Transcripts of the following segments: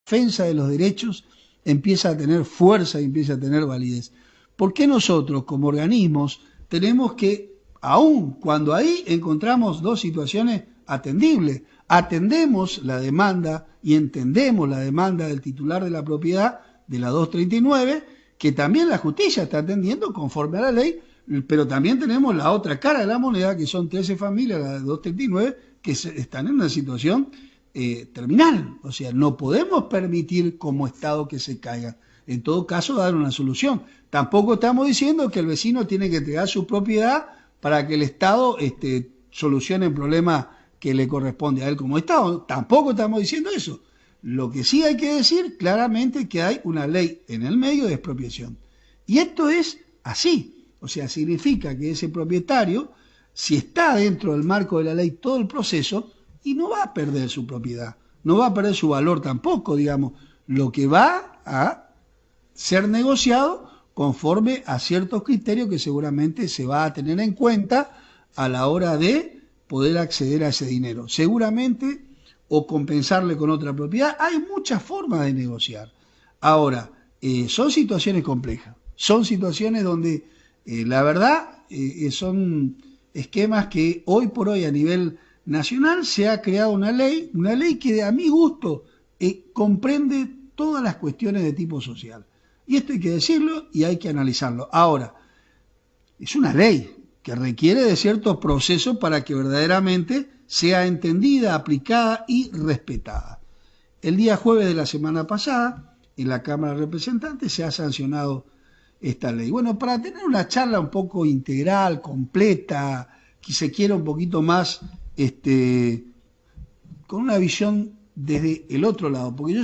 defensa de los derechos empieza a tener fuerza y empieza a tener validez. ¿Por qué nosotros como organismos tenemos que, aun cuando ahí encontramos dos situaciones atendibles, atendemos la demanda y entendemos la demanda del titular de la propiedad de la 239, que también la justicia está atendiendo conforme a la ley, pero también tenemos la otra cara de la moneda, que son 13 familias, la de 239, que están en una situación terminal. O sea, no podemos permitir como Estado que se caiga. En todo caso, dar una solución. Tampoco estamos diciendo que el vecino tiene que entregar su propiedad para que el Estado solucione el problema que le corresponde a él como Estado. Tampoco estamos diciendo eso. Lo que sí hay que decir claramente es que hay una ley en el medio de expropiación. Y esto es así. O sea, significa que ese propietario, si está dentro del marco de la ley todo el proceso, y no va a perder su propiedad, no va a perder su valor tampoco, digamos, lo que va a ser negociado conforme a ciertos criterios que seguramente se va a tener en cuenta a la hora de poder acceder a ese dinero. Seguramente, o compensarle con otra propiedad, hay muchas formas de negociar. Ahora, son situaciones complejas, son situaciones donde la verdad son esquemas que hoy por hoy a nivel nacional se ha creado una ley que a mi gusto comprende todas las cuestiones de tipo social. Y esto hay que decirlo y hay que analizarlo. Ahora, es una ley que requiere de ciertos procesos para que verdaderamente sea entendida, aplicada y respetada. El día jueves de la semana pasada, en la Cámara de Representantes, se ha sancionado esta ley. Bueno, para tener una charla un poco integral, completa, que se quiera un poquito más con una visión desde el otro lado, porque yo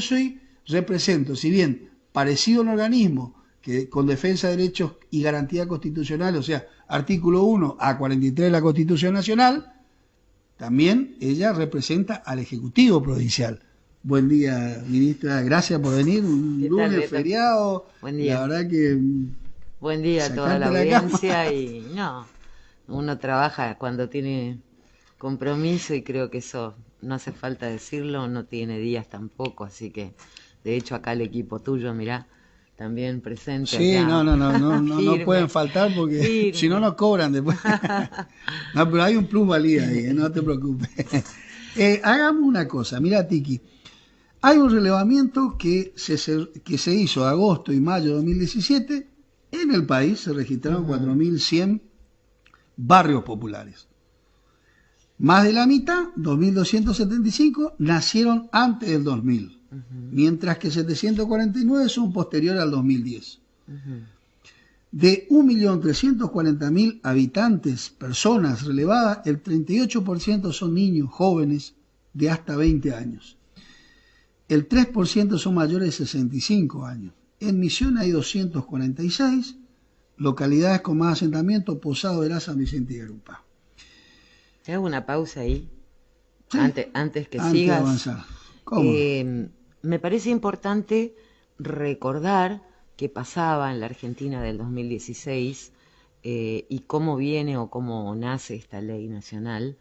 represento, si bien parecido a un organismo que con defensa de derechos y garantía constitucional, o sea, artículo 1 a 43 de la Constitución Nacional, también ella representa al Ejecutivo Provincial. Buen día, ministra, gracias por venir, un lunes feriado, buen día. La verdad que... Buen día a toda la audiencia y no, uno trabaja cuando tiene compromiso y creo que eso no hace falta decirlo, no tiene días tampoco, así que de hecho acá el equipo tuyo, mirá, también presente. Sí, acá. No pueden faltar porque si no nos cobran después. No, pero hay un plusvalía ahí, no te preocupes. Hagamos una cosa, mira Tiki, hay un relevamiento que se hizo agosto y mayo de 2017, en el país se registraron 4.100 barrios populares. Más de la mitad, 2.275, nacieron antes del 2000, mientras que 749 son posteriores al 2010. De 1.340.000 habitantes, personas relevadas, el 38% son niños jóvenes de hasta 20 años. El 3% son mayores de 65 años. En Misiones hay 246 localidades con más asentamiento: Posado de San Vicente y Garupá. Te hago una pausa ahí, sí, antes que sigas. De avanzar. ¿Cómo? Me parece importante recordar qué pasaba en la Argentina del 2016 y cómo viene o cómo nace esta ley nacional,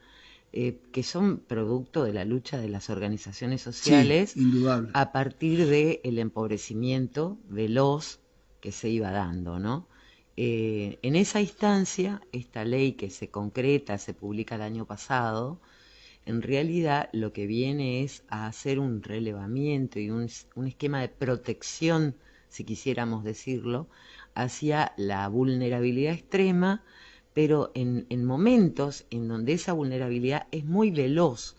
que son producto de la lucha de las organizaciones sociales, sí, indudable, a partir del empobrecimiento veloz que se iba dando, ¿no? En esa instancia, esta ley que se concreta, se publica el año pasado, en realidad lo que viene es a hacer un relevamiento y un esquema de protección, si quisiéramos decirlo, hacia la vulnerabilidad extrema, pero en momentos en donde esa vulnerabilidad es muy veloz.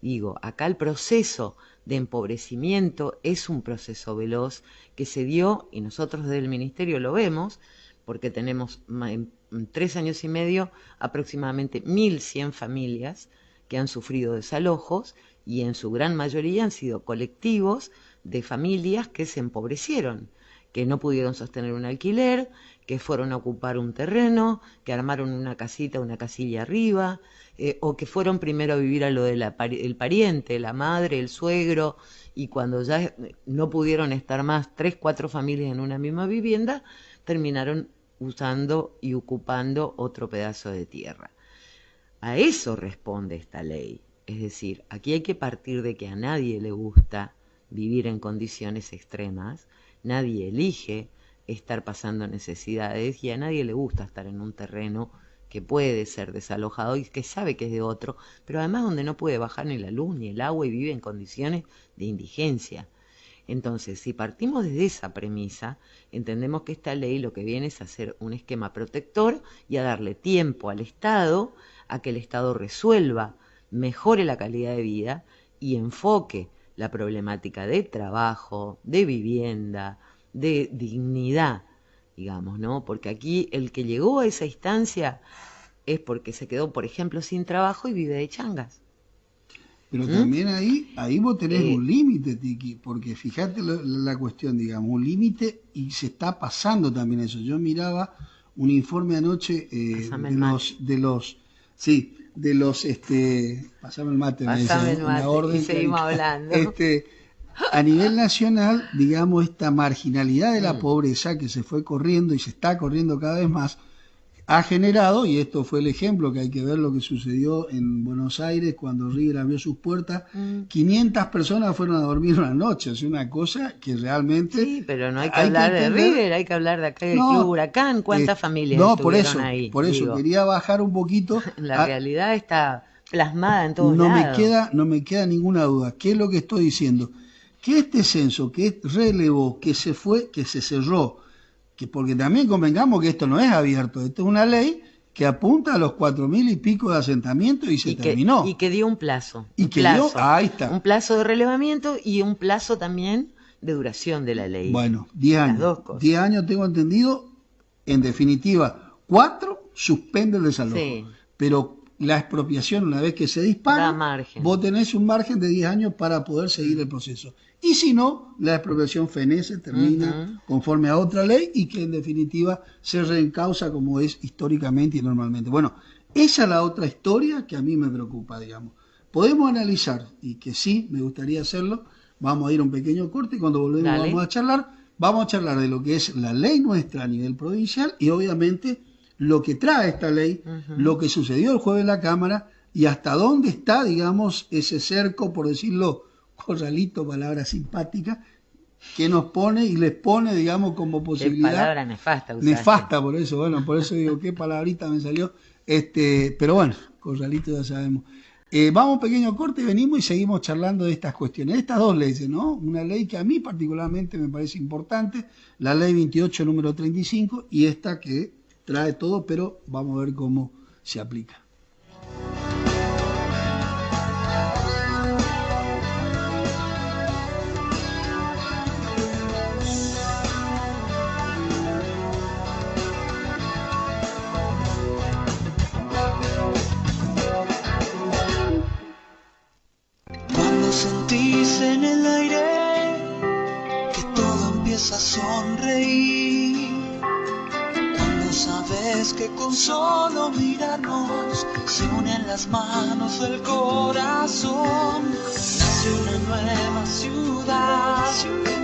Digo, acá el proceso de empobrecimiento es un proceso veloz que se dio, y nosotros desde el Ministerio lo vemos, porque tenemos en 3 años y medio aproximadamente 1.100 familias que han sufrido desalojos, y en su gran mayoría han sido colectivos de familias que se empobrecieron, que no pudieron sostener un alquiler, que fueron a ocupar un terreno, que armaron una casita, una casilla arriba, o que fueron primero a vivir a lo del pariente, la madre, el suegro, y cuando ya no pudieron estar más 3, 4 familias en una misma vivienda, terminaron usando y ocupando otro pedazo de tierra. A eso responde esta ley. Es decir, aquí hay que partir de que a nadie le gusta vivir en condiciones extremas, nadie elige estar pasando necesidades y a nadie le gusta estar en un terreno que puede ser desalojado y que sabe que es de otro, pero además donde no puede bajar ni la luz ni el agua y vive en condiciones de indigencia. Entonces, si partimos desde esa premisa, entendemos que esta ley lo que viene es a hacer un esquema protector y a darle tiempo al Estado a que el Estado resuelva, mejore la calidad de vida y enfoque la problemática de trabajo, de vivienda, de dignidad, digamos, ¿no? Porque aquí el que llegó a esa instancia es porque se quedó, por ejemplo, sin trabajo y vive de changas. Pero también ahí vos tenés un límite, Tiki, porque fíjate la cuestión, digamos, un límite y se está pasando también eso. Yo miraba un informe anoche pasame el mate, una orden, y seguimos hablando. A nivel nacional, digamos, esta marginalidad de la pobreza que se fue corriendo y se está corriendo cada vez más, ha generado, y esto fue el ejemplo, que hay que ver lo que sucedió en Buenos Aires cuando River abrió sus puertas, 500 personas fueron a dormir una noche, es una cosa que realmente... Sí, pero no hay que hablar de River, hay que hablar de acá del Club Huracán, ¿cuántas familias estuvieron ahí? Por eso, quería bajar un poquito... La realidad está plasmada en todos lados. No me queda ninguna duda. ¿Qué es lo que estoy diciendo? Que este censo que relevó, que se fue, que se cerró, porque también convengamos que esto no es abierto, esto es una ley que apunta a los 4.000 y pico de asentamientos y se terminó. Y que dio un plazo. Ahí está. Un plazo de relevamiento y un plazo también de duración de la ley. Bueno, 10 años. Las dos cosas. 10 años tengo entendido, en definitiva, 4 suspende el desalojo. Sí. Pero la expropiación, una vez que se dispara, vos tenés un margen de 10 años para poder seguir el proceso. Y si no, la expropiación fenece, termina conforme a otra ley y que en definitiva se reencausa como es históricamente y normalmente. Bueno, esa es la otra historia que a mí me preocupa, digamos. Podemos analizar, y que sí, me gustaría hacerlo, vamos a ir a un pequeño corte y cuando volvemos vamos a charlar de lo que es la ley nuestra a nivel provincial y obviamente lo que trae esta ley, lo que sucedió el jueves en la Cámara y hasta dónde está, digamos, ese cerco, por decirlo, corralito, palabra simpática, que nos pone y les pone, digamos, como posibilidad. Qué palabra nefasta usaste. Nefasta, por eso digo, qué palabrita me salió. Pero bueno, corralito ya sabemos. Vamos a un pequeño corte, venimos y seguimos charlando de estas cuestiones, de estas dos leyes, ¿no? Una ley que a mí particularmente me parece importante, la ley 28, número 35, y esta que trae todo, pero vamos a ver cómo se aplica. Sentís en el aire que todo empieza a sonreír, cuando sabes que con solo mirarnos se unen las manos del corazón, nace una nueva ciudad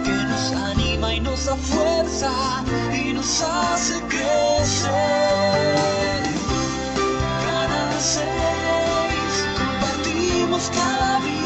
que nos anima y nos da fuerza y nos hace crecer. Canal 6, compartimos cada día.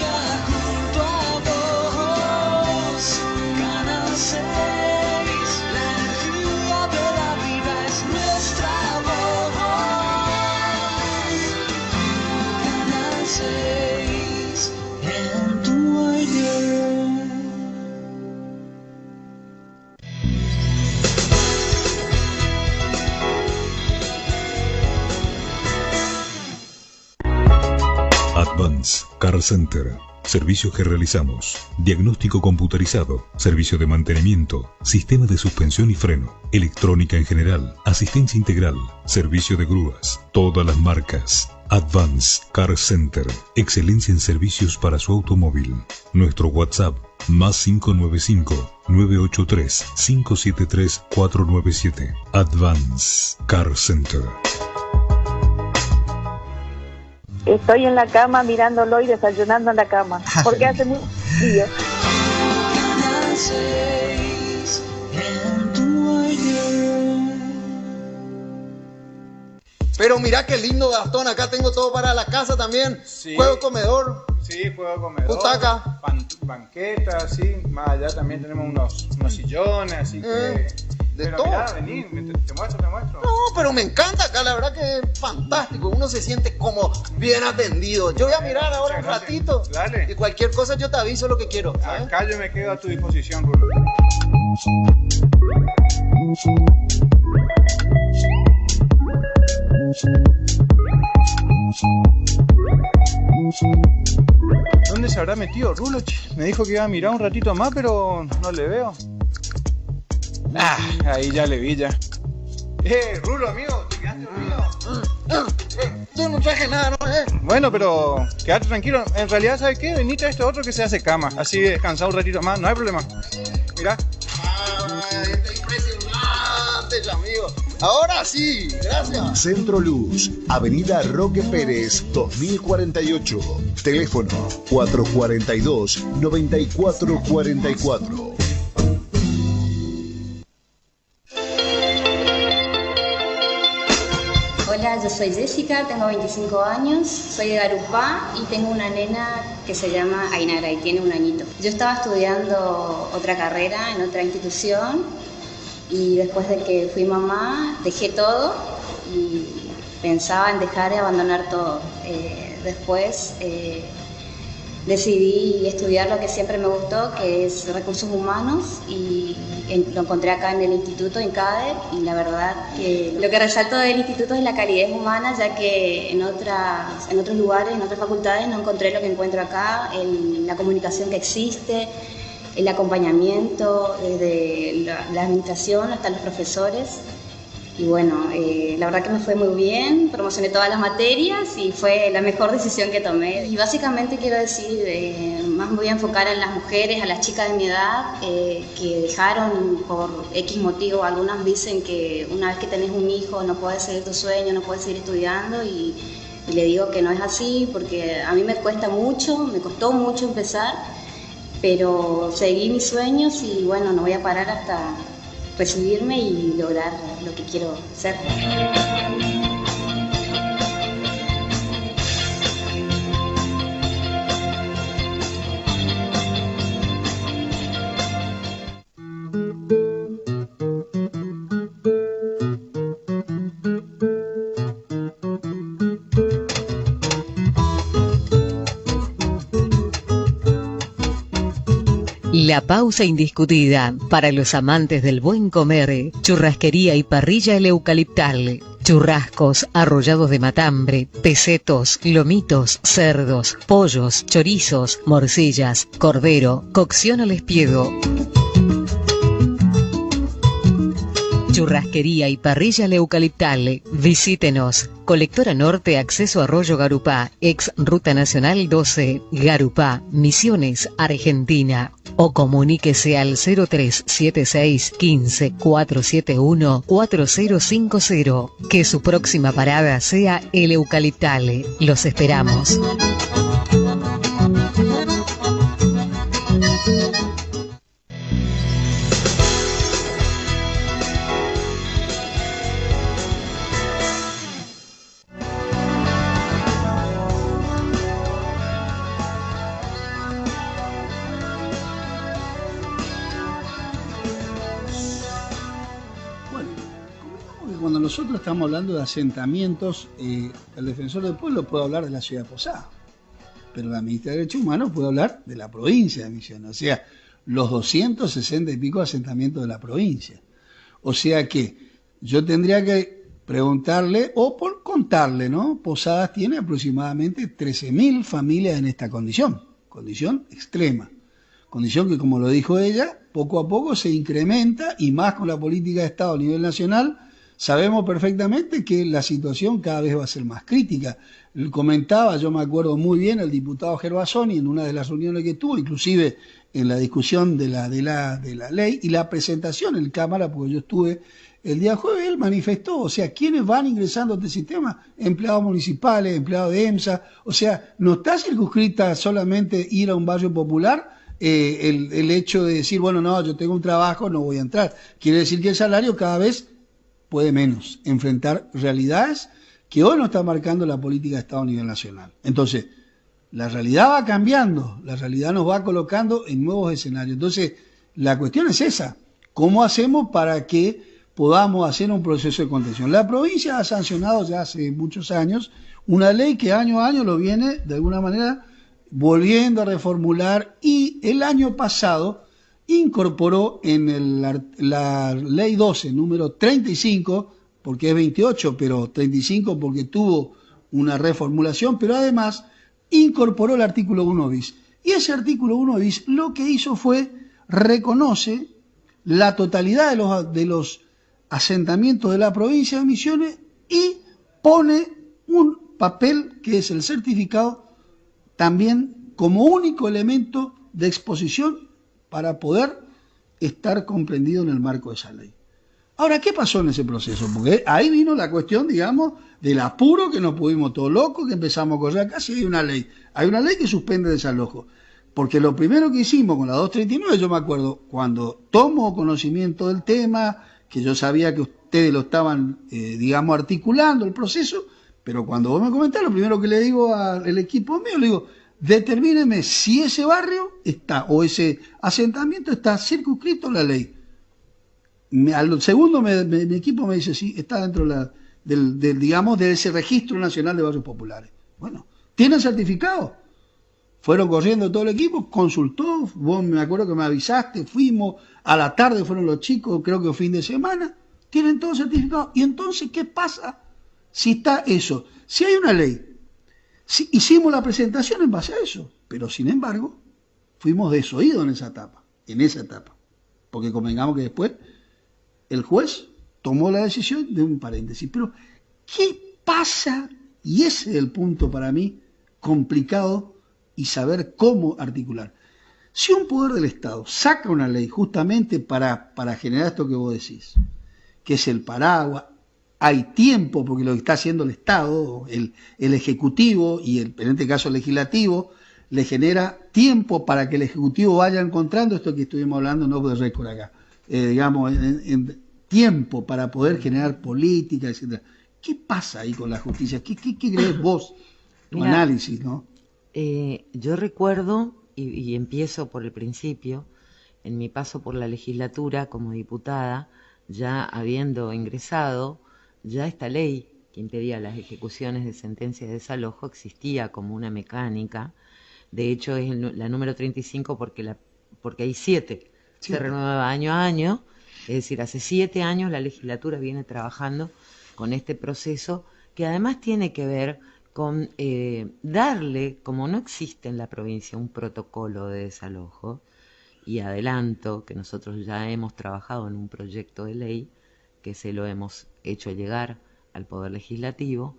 Advance Car Center. Servicios que realizamos: diagnóstico computarizado, servicio de mantenimiento, sistema de suspensión y freno, electrónica en general, asistencia integral, servicio de grúas, todas las marcas. Advance Car Center. Excelencia en servicios para su automóvil. Nuestro WhatsApp +595 983 573 497. Advance Car Center. Estoy en la cama mirándolo y desayunando en la cama, porque hace mucho frío. Pero mira qué lindo, Gastón, acá tengo todo para la casa también. Sí. Juego, comedor, sí. Sí, fuego comedor. Butaca. Banquetas, sí. Más allá también tenemos unos sillones, así que... De Pero todo. mirá, vení, te muestro. No, pero me encanta acá, la verdad que es fantástico. Uno se siente como bien atendido. Yo voy a mirar ahora un ratito. Dale. Y cualquier cosa yo te aviso lo que quiero, ¿sabes? Acá yo me quedo a tu disposición, Rulo. ¿Dónde se habrá metido Rulo? Me dijo que iba a mirar un ratito más, pero no le veo. Ah, ahí ya le vi ya. Rulo, amigo, ¿te quedaste dormido? Yo no traje nada, ¿no? Bueno, pero quédate tranquilo. En realidad, ¿sabes qué? Venite a este otro que se hace cama. Así descansar un ratito más, no hay problema. Mirá. Ay, está impresionante, amigo. Ahora sí, gracias. Centro Luz, Avenida Roque Pérez, 2048. Teléfono 442-9444. Hola, yo soy Jessica, tengo 25 años, soy de Garupá y tengo una nena que se llama Ainara y tiene un añito. Yo estaba estudiando otra carrera en otra institución y después de que fui mamá dejé todo y pensaba en dejar y abandonar todo. Después decidí estudiar lo que siempre me gustó, que es recursos humanos, y lo encontré acá en el instituto, en CADE, y la verdad que lo que resalto del instituto es la calidez humana, ya que en otros lugares, en otras facultades no encontré lo que encuentro acá, la comunicación que existe, el acompañamiento desde la administración hasta los profesores. Y bueno, la verdad que me fue muy bien, promocioné todas las materias y fue la mejor decisión que tomé. Y básicamente quiero decir, más me voy a enfocar en las mujeres, a las chicas de mi edad, que dejaron por X motivo. Algunas dicen que una vez que tenés un hijo no puedes seguir tu sueño, no puedes seguir estudiando, y le digo que no es así, porque a mí me cuesta mucho, me costó mucho empezar, pero seguí mis sueños y bueno, no voy a parar hasta recibirme y lograr lo que quiero ser. La pausa indiscutida para los amantes del buen comer. Churrasquería y parrilla El Eucaliptal. Churrascos, arrollados de matambre, pesetos, lomitos, cerdos, pollos, chorizos, morcillas, cordero, cocción al espiedo. Churrasquería y parrilla El Eucaliptal. Visítenos. Colectora Norte, acceso a Arroyo Garupá, ex Ruta Nacional 12, Garupá, Misiones, Argentina. O comuníquese al 0376 15 471 4050. Que su próxima parada sea El Eucaliptal. Los esperamos. Cuando nosotros estamos hablando de asentamientos, el defensor del pueblo puede hablar de la ciudad de Posada, pero la ministra de Derechos Humanos puede hablar de la provincia de Misiones, o sea, los 260 y pico asentamientos de la provincia. O sea que yo tendría que preguntarle o por contarle, ¿no? Posadas tiene aproximadamente 13.000 familias en esta condición extrema, condición que, como lo dijo ella, poco a poco se incrementa, y más con la política de Estado a nivel nacional. Sabemos perfectamente que la situación cada vez va a ser más crítica. Comentaba, yo me acuerdo muy bien, el diputado Gervasoni en una de las reuniones que tuvo, inclusive en la discusión de la ley y la presentación en Cámara, porque yo estuve el día jueves, él manifestó, o sea, ¿quiénes van ingresando a este sistema? Empleados municipales, empleados de EMSA, o sea, no está circunscrita solamente ir a un barrio popular, el hecho de decir, bueno, no, yo tengo un trabajo, no voy a entrar. Quiere decir que el salario cada vez puede menos enfrentar realidades que hoy nos está marcando la política de Estado a nivel nacional. Entonces, la realidad va cambiando, la realidad nos va colocando en nuevos escenarios. Entonces, la cuestión es esa, ¿cómo hacemos para que podamos hacer un proceso de contención? La provincia ha sancionado ya hace muchos años una ley que año a año lo viene, de alguna manera, volviendo a reformular, y el año pasado incorporó en la ley 12, número 35, porque es 28, pero 35 porque tuvo una reformulación, pero además incorporó el artículo 1 bis. Y ese artículo 1 bis lo que hizo fue, reconoce la totalidad de los asentamientos de la provincia de Misiones y pone un papel que es el certificado también como único elemento de exposición para poder estar comprendido en el marco de esa ley. Ahora, ¿qué pasó en ese proceso? Porque ahí vino la cuestión, digamos, del apuro, que nos pudimos todos locos, que empezamos a correr acá, sí hay una ley que suspende desalojo. Porque lo primero que hicimos con la 239, yo me acuerdo, cuando tomo conocimiento del tema, que yo sabía que ustedes lo estaban, digamos, articulando el proceso, pero cuando vos me comentás, lo primero que le digo al equipo mío, le digo, determíneme si ese barrio está, o ese asentamiento está circunscrito a la ley. Al segundo mi equipo me dice, sí, está dentro digamos, de ese registro nacional de barrios populares. Bueno, ¿tienen certificado? Fueron corriendo todo el equipo, consultó, vos me acuerdo que me avisaste, fuimos, a la tarde fueron los chicos, creo que fin de semana, tienen todo certificado. Y entonces, ¿qué pasa si está eso? Si hay una ley, si hicimos la presentación en base a eso, pero sin embargo, fuimos desoídos en esa etapa, porque convengamos que después el juez tomó la decisión de un paréntesis. Pero, ¿qué pasa? Y ese es el punto para mí complicado y saber cómo articular. Si un poder del Estado saca una ley justamente para generar esto que vos decís, que es el paraguas, hay tiempo, porque lo que está haciendo el Estado, el Ejecutivo y en este caso el Legislativo, le genera tiempo para que el Ejecutivo vaya encontrando esto que estuvimos hablando, no de récord acá, digamos, en tiempo para poder generar política, etc. ¿Qué pasa ahí con la justicia? ¿Qué crees vos? Tu análisis, ¿no? Yo recuerdo, y empiezo por el principio, en mi paso por la legislatura como diputada, ya habiendo ingresado, ya esta ley que impedía las ejecuciones de sentencias de desalojo existía como una mecánica. De hecho es la número 35 porque hay 7. Se renueva año a año, es decir, hace 7 años la legislatura viene trabajando con este proceso que además tiene que ver con darle, como no existe en la provincia un protocolo de desalojo, y adelanto que nosotros ya hemos trabajado en un proyecto de ley que se lo hemos hecho llegar al Poder Legislativo,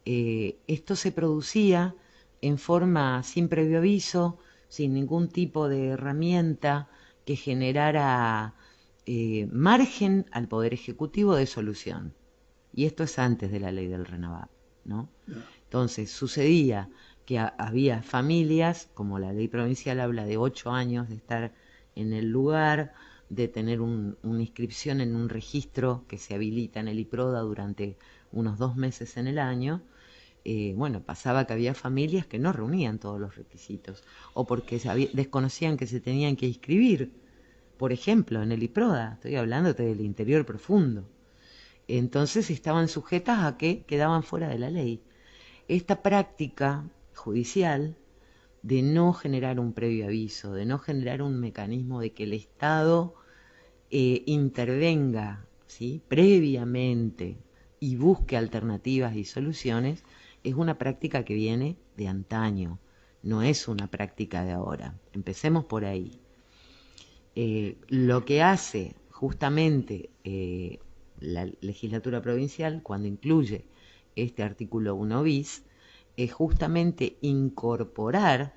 esto se producía en forma sin previo aviso, sin ningún tipo de herramienta que generara margen al Poder Ejecutivo de solución. Y esto es antes de la ley del RENAVAP, ¿no? Entonces sucedía que había familias, como la ley provincial habla de 8 años de estar en el lugar, de tener una inscripción en un registro que se habilita en el IPRODA durante unos 2 meses en el año. Bueno, pasaba que había familias que no reunían todos los requisitos, o porque desconocían que se tenían que inscribir, por ejemplo, en el IPRODA, estoy hablándote del interior profundo. Entonces estaban sujetas a que quedaban fuera de la ley. Esta práctica judicial de no generar un previo aviso, de no generar un mecanismo de que el Estado intervenga, ¿sí?, previamente y busque alternativas y soluciones, es una práctica que viene de antaño, no es una práctica de ahora. Empecemos por ahí. Lo que hace justamente la legislatura provincial cuando incluye este artículo 1 bis es justamente incorporar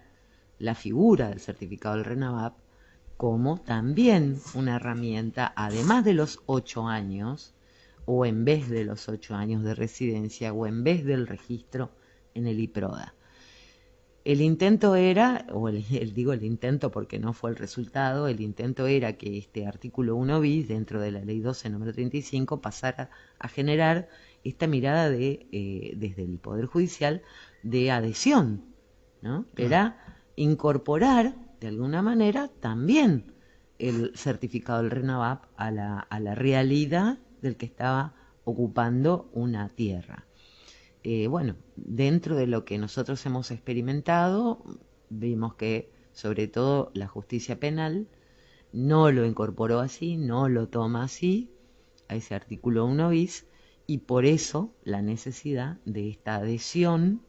la figura del certificado del RENAVAP como también una herramienta, además de los 8 años, o en vez de los 8 años de residencia, o en vez del registro en el IPRODA. El intento era, digo el intento porque no fue el resultado, el intento era que este artículo 1 bis, dentro de la ley 12 número 35, pasara a generar esta mirada desde el Poder Judicial de adhesión ¿no? Era incorporar, de alguna manera, también el certificado del RENAVAP a la realidad del que estaba ocupando una tierra. Bueno, dentro de lo que nosotros hemos experimentado, vimos que, sobre todo, la justicia penal no lo incorporó así, no lo toma así, a ese artículo 1 bis, y por eso la necesidad de esta adhesión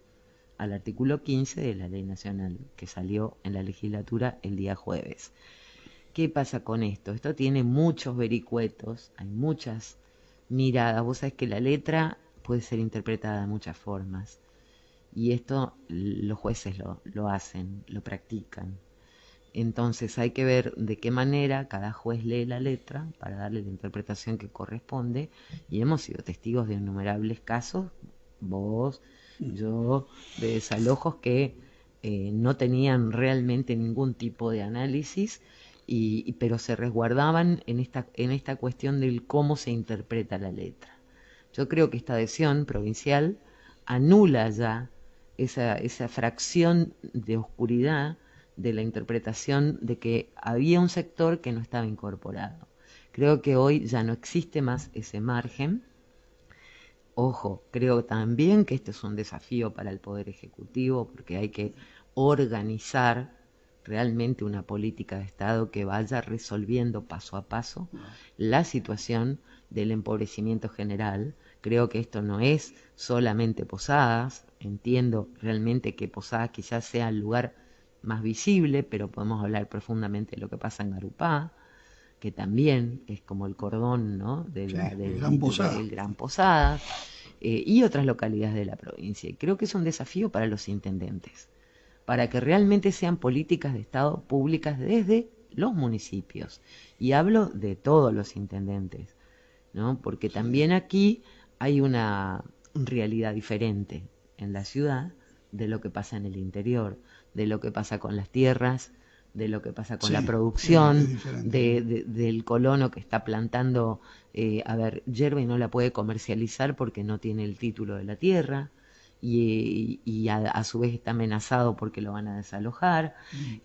al artículo 15 de la Ley Nacional, que salió en la legislatura el día jueves. ¿Qué pasa con esto? Esto tiene muchos vericuetos, hay muchas miradas. Vos sabés que la letra puede ser interpretada de muchas formas, y esto los jueces lo hacen, lo practican. Entonces hay que ver de qué manera cada juez lee la letra para darle la interpretación que corresponde, y hemos sido testigos de innumerables casos, vos, yo, de desalojos que no tenían realmente ningún tipo de análisis, pero se resguardaban en esta cuestión del cómo se interpreta la letra. Yo creo que esta adhesión provincial anula ya esa fracción de oscuridad de la interpretación de que había un sector que no estaba incorporado. Creo que hoy ya no existe más ese margen. Ojo, creo también que este es un desafío para el Poder Ejecutivo, porque hay que organizar realmente una política de Estado que vaya resolviendo paso a paso la situación del empobrecimiento general. Creo que esto no es solamente Posadas, entiendo realmente que Posadas quizás sea el lugar más visible, pero podemos hablar profundamente de lo que pasa en Garupá, que también es como el cordón, ¿no? del Gran Posadas, y otras localidades de la provincia. Y creo que es un desafío para los intendentes, para que realmente sean políticas de Estado públicas desde los municipios. Y hablo de todos los intendentes, ¿no? Porque también aquí hay una realidad diferente en la ciudad de lo que pasa en el interior, de lo que pasa con las tierras, de lo que pasa con la producción, del colono que está plantando, hierba y no la puede comercializar porque no tiene el título de la tierra, y a su vez está amenazado porque lo van a desalojar.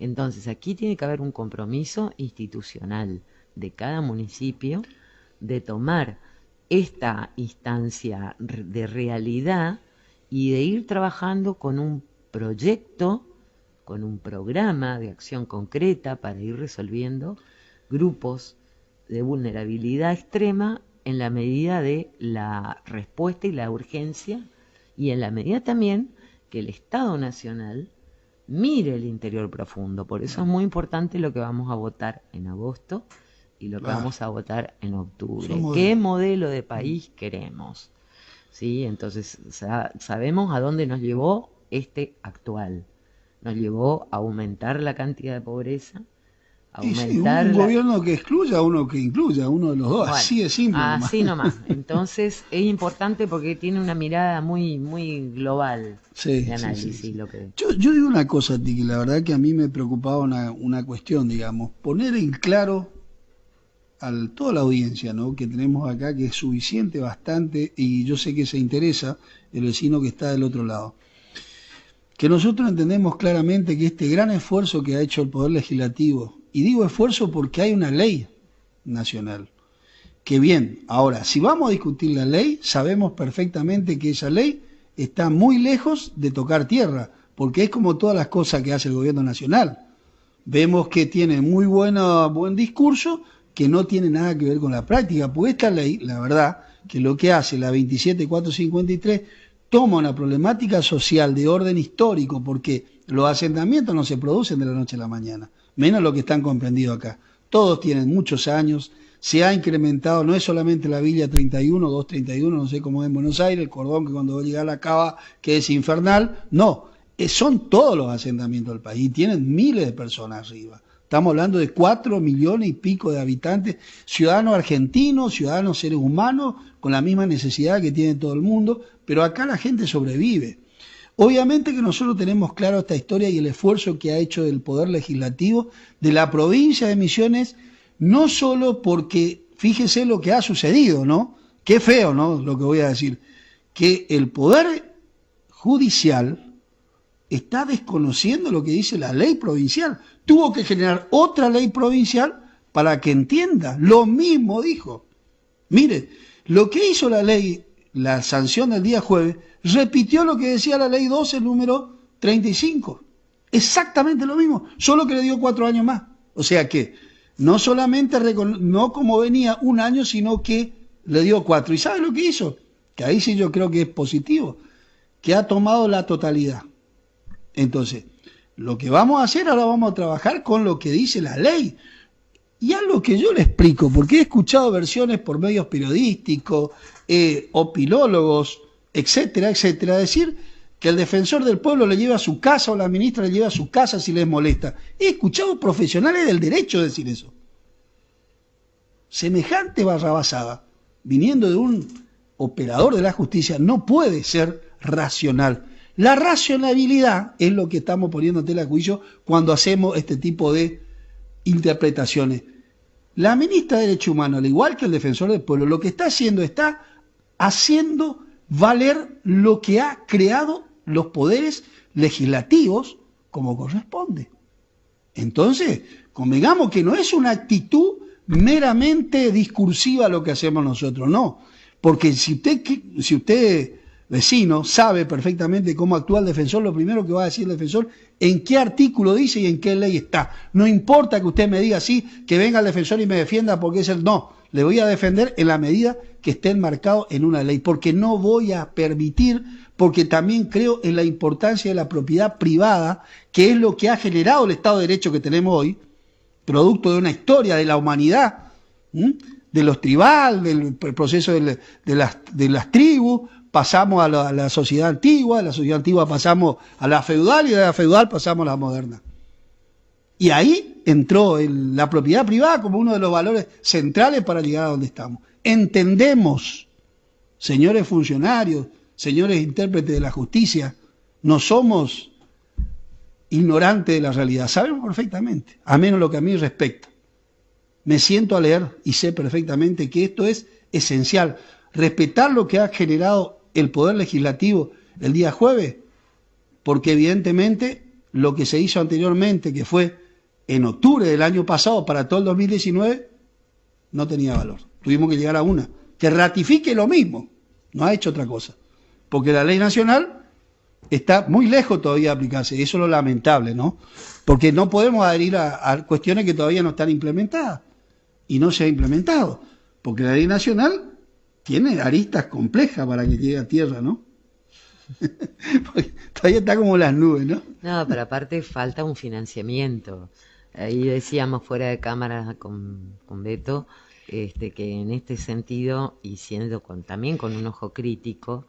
Entonces aquí tiene que haber un compromiso institucional de cada municipio de tomar esta instancia de realidad y de ir trabajando con un proyecto, con un programa de acción concreta para ir resolviendo grupos de vulnerabilidad extrema en la medida de la respuesta y la urgencia, y en la medida también que el Estado Nacional mire el interior profundo. Por eso es muy importante lo que vamos a votar en agosto y lo que vamos a votar en octubre. ¿Qué modelo de país queremos? ¿Sí? Entonces sabemos a dónde nos llevó este actual. Nos llevó a aumentar la cantidad de pobreza, a aumentar... un gobierno que excluya, uno que incluya, uno de los dos, bueno, así de simple. Así nomás. Entonces es importante porque tiene una mirada muy, muy global de análisis. Sí. Lo que... yo digo una cosa, Tiki, la verdad que a mí me preocupaba una cuestión, digamos, poner en claro a toda la audiencia, ¿no?, que tenemos acá, que es suficiente, bastante, y yo sé que se interesa el vecino que está del otro lado. Que nosotros entendemos claramente que este gran esfuerzo que ha hecho el Poder Legislativo, y digo esfuerzo porque hay una ley nacional, que bien, ahora, si vamos a discutir la ley, sabemos perfectamente que esa ley está muy lejos de tocar tierra, porque es como todas las cosas que hace el gobierno nacional. Vemos que tiene muy buen discurso, que no tiene nada que ver con la práctica, porque esta ley, la verdad, que lo que hace la 27453, toma una problemática social de orden histórico, porque los asentamientos no se producen de la noche a la mañana, menos lo que están comprendidos acá. Todos tienen muchos años, se ha incrementado, no es solamente la Villa 31, 231, no sé cómo es en Buenos Aires, el cordón que cuando llega a la cava, que es infernal, no, son todos los asentamientos del país, y tienen miles de personas arriba. Estamos hablando de 4 millones y pico de habitantes, ciudadanos argentinos, ciudadanos seres humanos, con la misma necesidad que tiene todo el mundo, pero acá la gente sobrevive. Obviamente que nosotros tenemos claro esta historia y el esfuerzo que ha hecho el Poder Legislativo de la provincia de Misiones, no solo porque, fíjese lo que ha sucedido, ¿no? Qué feo, ¿no?, lo que voy a decir, que el Poder Judicial está desconociendo lo que dice la ley provincial. Tuvo que generar otra ley provincial para que entienda. Lo mismo dijo. Mire, lo que hizo la ley, la sanción del día jueves, repitió lo que decía la ley 12, número 35. Exactamente lo mismo, solo que le dio 4 años más. O sea que no solamente no como venía un año, sino que le dio 4. ¿Y sabe lo que hizo? Que ahí sí yo creo que es positivo, que ha tomado la totalidad. Entonces, lo que vamos a hacer, ahora vamos a trabajar con lo que dice la ley. Y a lo que yo le explico, porque he escuchado versiones por medios periodísticos, opinólogos, etcétera, etcétera, decir que el defensor del pueblo le lleva a su casa o la ministra le lleva a su casa si les molesta. He escuchado profesionales del derecho decir eso. Semejante barrabasada, viniendo de un operador de la justicia, no puede ser racional. La racionalidad es lo que estamos poniendo en tela de juicio cuando hacemos este tipo de interpretaciones. La ministra de Derechos Humanos, al igual que el defensor del pueblo, lo que está haciendo valer lo que ha creado los poderes legislativos como corresponde. Entonces, convengamos que no es una actitud meramente discursiva lo que hacemos nosotros, no. Porque si usted vecino sabe perfectamente cómo actúa el defensor, lo primero que va a decir el defensor, en qué artículo dice y en qué ley está. No importa que usted me diga así, que venga el defensor y me defienda porque es el no. Le voy a defender en la medida que esté enmarcado en una ley, porque no voy a permitir, porque también creo en la importancia de la propiedad privada, que es lo que ha generado el Estado de Derecho que tenemos hoy, producto de una historia de la humanidad, de los tribal, del proceso de las tribus. Pasamos a la sociedad antigua, de la sociedad antigua pasamos a la feudal y de la feudal pasamos a la moderna. Y ahí entró la propiedad privada como uno de los valores centrales para llegar a donde estamos. Entendemos, señores funcionarios, señores intérpretes de la justicia, no somos ignorantes de la realidad, sabemos perfectamente, a menos lo que a mí respecta. Me siento a leer y sé perfectamente que esto es esencial. Respetar lo que ha generado el Poder Legislativo el día jueves, porque evidentemente lo que se hizo anteriormente, que fue en octubre del año pasado para todo el 2019, no tenía valor. Tuvimos que llegar a una que ratifique lo mismo, no ha hecho otra cosa, porque la ley nacional está muy lejos todavía de aplicarse, y eso es lo lamentable, ¿no? Porque no podemos adherir a cuestiones que todavía no están implementadas, y no se ha implementado, porque la ley nacional tiene aristas complejas para que llegue a tierra, ¿no? Todavía está como las nubes, ¿no? No, pero aparte falta un financiamiento. Ahí decíamos fuera de cámara con Beto que en este sentido, y siendo también con un ojo crítico,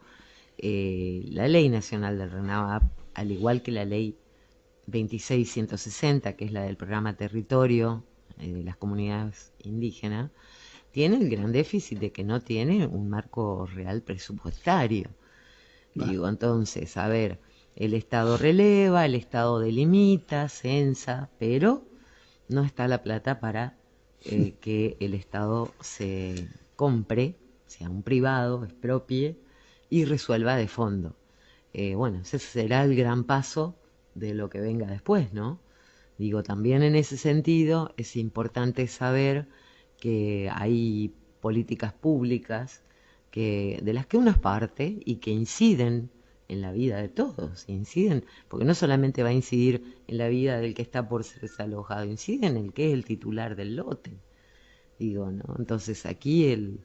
la Ley Nacional del RENAVAP, al igual que la Ley 26.160, que es la del programa Territorio de las comunidades indígenas, tiene el gran déficit de que no tiene un marco real presupuestario. Digo, entonces, a ver, el Estado releva, el Estado delimita, censa, pero no está la plata para que el Estado se compre, sea un privado, expropie y resuelva de fondo. Bueno, ese será el gran paso de lo que venga después, ¿no? Digo, también en ese sentido es importante saber que hay políticas públicas de las que uno es parte y que inciden en la vida de todos, porque no solamente va a incidir en la vida del que está por ser desalojado, incide en el que es el titular del lote, digo, ¿no? Entonces aquí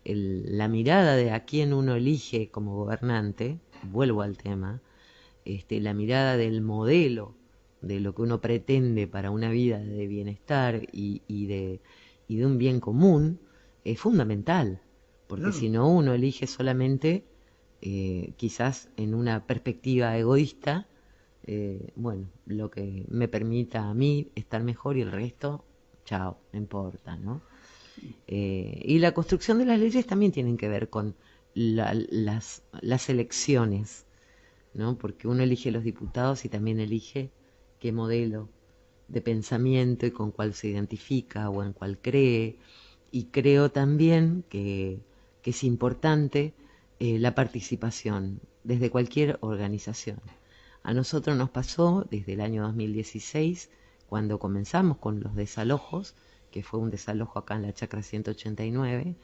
la mirada de a quién uno elige como gobernante, vuelvo al tema, la mirada del modelo de lo que uno pretende para una vida de bienestar y de un bien común, es fundamental, porque si no uno elige solamente quizás en una perspectiva egoísta, bueno, lo que me permita a mí estar mejor y el resto, chao, no importa, ¿no? Y la construcción de las leyes también tienen que ver con las elecciones, ¿no? Porque uno elige los diputados y también elige qué modelo de pensamiento y con cuál se identifica o en cuál cree, y creo también que es importante la participación desde cualquier organización. A nosotros nos pasó desde el año 2016, cuando comenzamos con los desalojos, que fue un desalojo acá en la Chacra 189,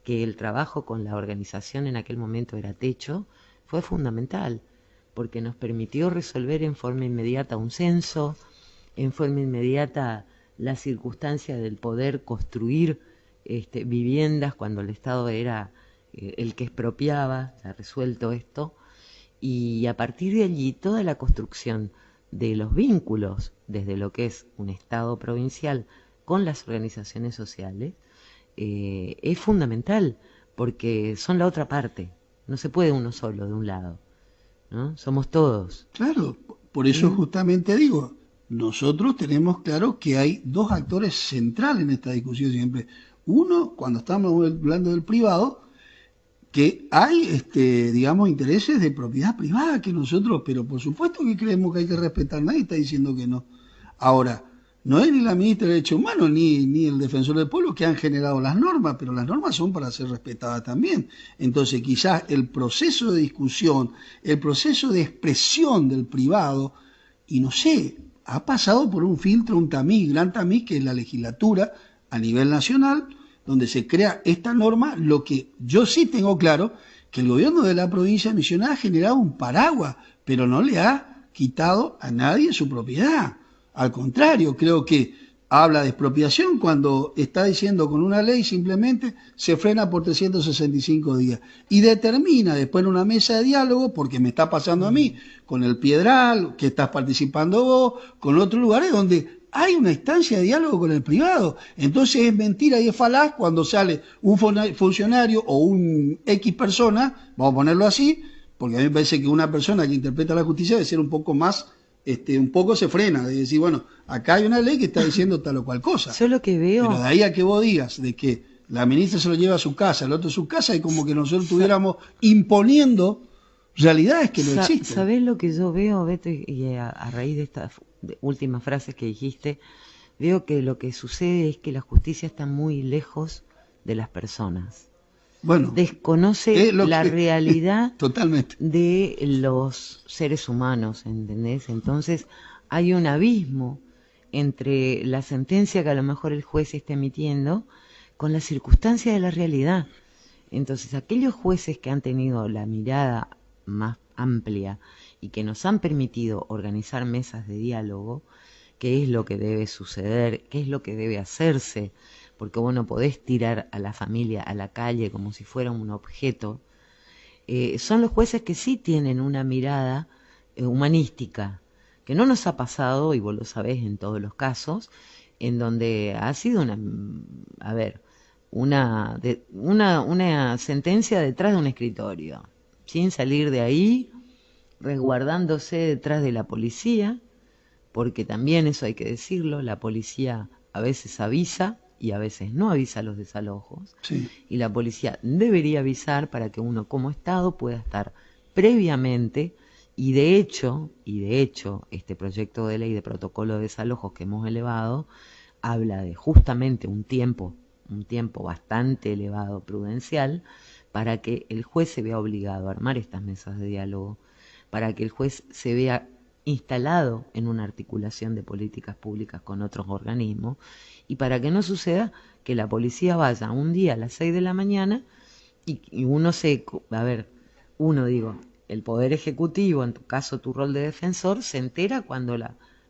que el trabajo con la organización en aquel momento era Techo, fue fundamental, porque nos permitió resolver en forma inmediata un censo, en forma inmediata la circunstancia del poder construir viviendas cuando el Estado era el que expropiaba. Se ha resuelto esto, y a partir de allí toda la construcción de los vínculos desde lo que es un Estado provincial con las organizaciones sociales es fundamental, porque son la otra parte, no se puede uno solo de un lado, ¿no? Somos todos. Claro, por eso justamente digo, nosotros tenemos claro que hay dos actores centrales en esta discusión siempre. Uno, cuando estamos hablando del privado, que hay, digamos, intereses de propiedad privada que nosotros, pero por supuesto que creemos que hay que respetar, nadie está diciendo que no. Ahora, no es ni la ministra de Derechos Humanos ni el defensor del pueblo que han generado las normas, pero las normas son para ser respetadas también. Entonces, quizás el proceso de discusión, el proceso de expresión del privado, y no sé, ha pasado por un filtro, un tamiz, gran tamiz, que es la legislatura a nivel nacional, donde se crea esta norma. Lo que yo sí tengo claro, que el gobierno de la provincia de Misiones ha generado un paraguas, pero no le ha quitado a nadie su propiedad. Al contrario, creo que habla de expropiación cuando está diciendo con una ley simplemente se frena por 365 días y determina después en una mesa de diálogo, porque me está pasando a mí, con el Piedral, que estás participando vos, con otros lugares donde hay una instancia de diálogo con el privado. Entonces es mentira y es falaz cuando sale un funcionario o un X persona, vamos a ponerlo así, porque a mí me parece que una persona que interpreta la justicia debe ser un poco más, un poco se frena, de decir, bueno, acá hay una ley que está diciendo tal o cual cosa. Yo lo que veo... Pero de ahí a que vos digas de que la ministra se lo lleva a su casa, el otro a su casa, y como que nosotros estuviéramos imponiendo realidades que no existen. ¿Sabés lo que yo veo, Beto? Y a raíz de estas últimas frases que dijiste, veo que lo que sucede es que la justicia está muy lejos de las personas. Bueno, desconoce la realidad totalmente de los seres humanos, ¿entendés? Entonces hay un abismo entre la sentencia que a lo mejor el juez está emitiendo con la circunstancia de la realidad. Entonces aquellos jueces que han tenido la mirada más amplia y que nos han permitido organizar mesas de diálogo, qué es lo que debe suceder, qué es lo que debe hacerse, porque vos no podés tirar a la familia a la calle como si fuera un objeto, son los jueces que sí tienen una mirada humanística, que no nos ha pasado, y vos lo sabés en todos los casos, en donde ha sido una sentencia detrás de un escritorio, sin salir de ahí, resguardándose detrás de la policía, porque también eso hay que decirlo, la policía a veces avisa y a veces no avisa los desalojos, sí. Y la policía debería avisar para que uno como Estado pueda estar previamente, y de hecho, este proyecto de ley de protocolo de desalojos que hemos elevado, habla de justamente un tiempo bastante elevado prudencial, para que el juez se vea obligado a armar estas mesas de diálogo, para que el juez se vea instalado en una articulación de políticas públicas con otros organismos, y para que no suceda que la policía vaya un día a las 6 de la mañana y el Poder Ejecutivo, en tu caso tu rol de defensor, se entera cuando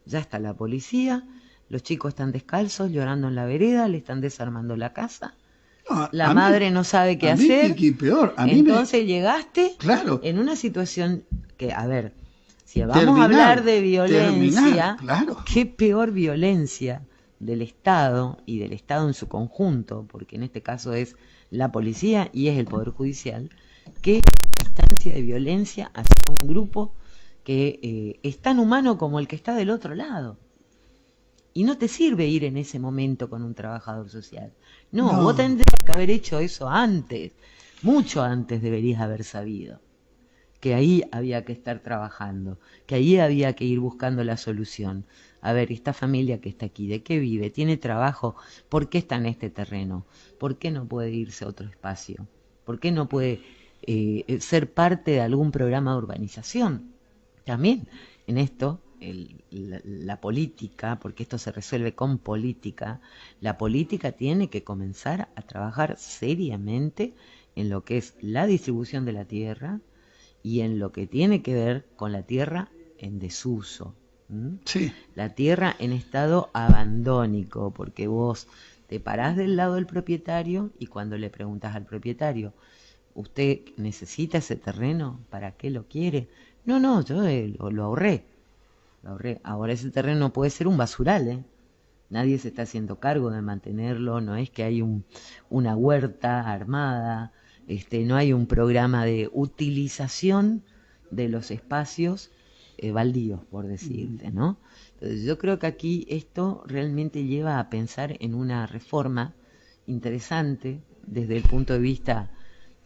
ya está la policía, los chicos están descalzos, llorando en la vereda, le están desarmando la casa, la madre no sabe qué hacer, peor, entonces llegaste en una situación que, si vamos a hablar de violencia, qué peor violencia del Estado y del Estado en su conjunto, porque en este caso es la policía y es el Poder Judicial, qué instancia de violencia hacia un grupo que es tan humano como el que está del otro lado. Y no te sirve ir en ese momento con un trabajador social. No, vos tendrías que haber hecho eso antes, mucho antes deberías haber sabido que ahí había que estar trabajando, que ahí había que ir buscando la solución. A ver, esta familia que está aquí, ¿de qué vive? ¿Tiene trabajo? ¿Por qué está en este terreno? ¿Por qué no puede irse a otro espacio? ¿Por qué no puede ser parte de algún programa de urbanización? También en esto, la política, porque esto se resuelve con política, la política tiene que comenzar a trabajar seriamente en lo que es la distribución de la tierra y en lo que tiene que ver con la tierra en desuso. Sí. La tierra en estado abandónico, porque vos te parás del lado del propietario y cuando le preguntas al propietario, ¿usted necesita ese terreno? ¿Para qué lo quiere? No, yo lo ahorré. Ahora ese terreno puede ser un basural, ¿eh? Nadie se está haciendo cargo de mantenerlo, no es que hay una huerta armada, no hay un programa de utilización de los espacios baldíos, por decirte, ¿no? Entonces yo creo que aquí esto realmente lleva a pensar en una reforma interesante desde el punto de vista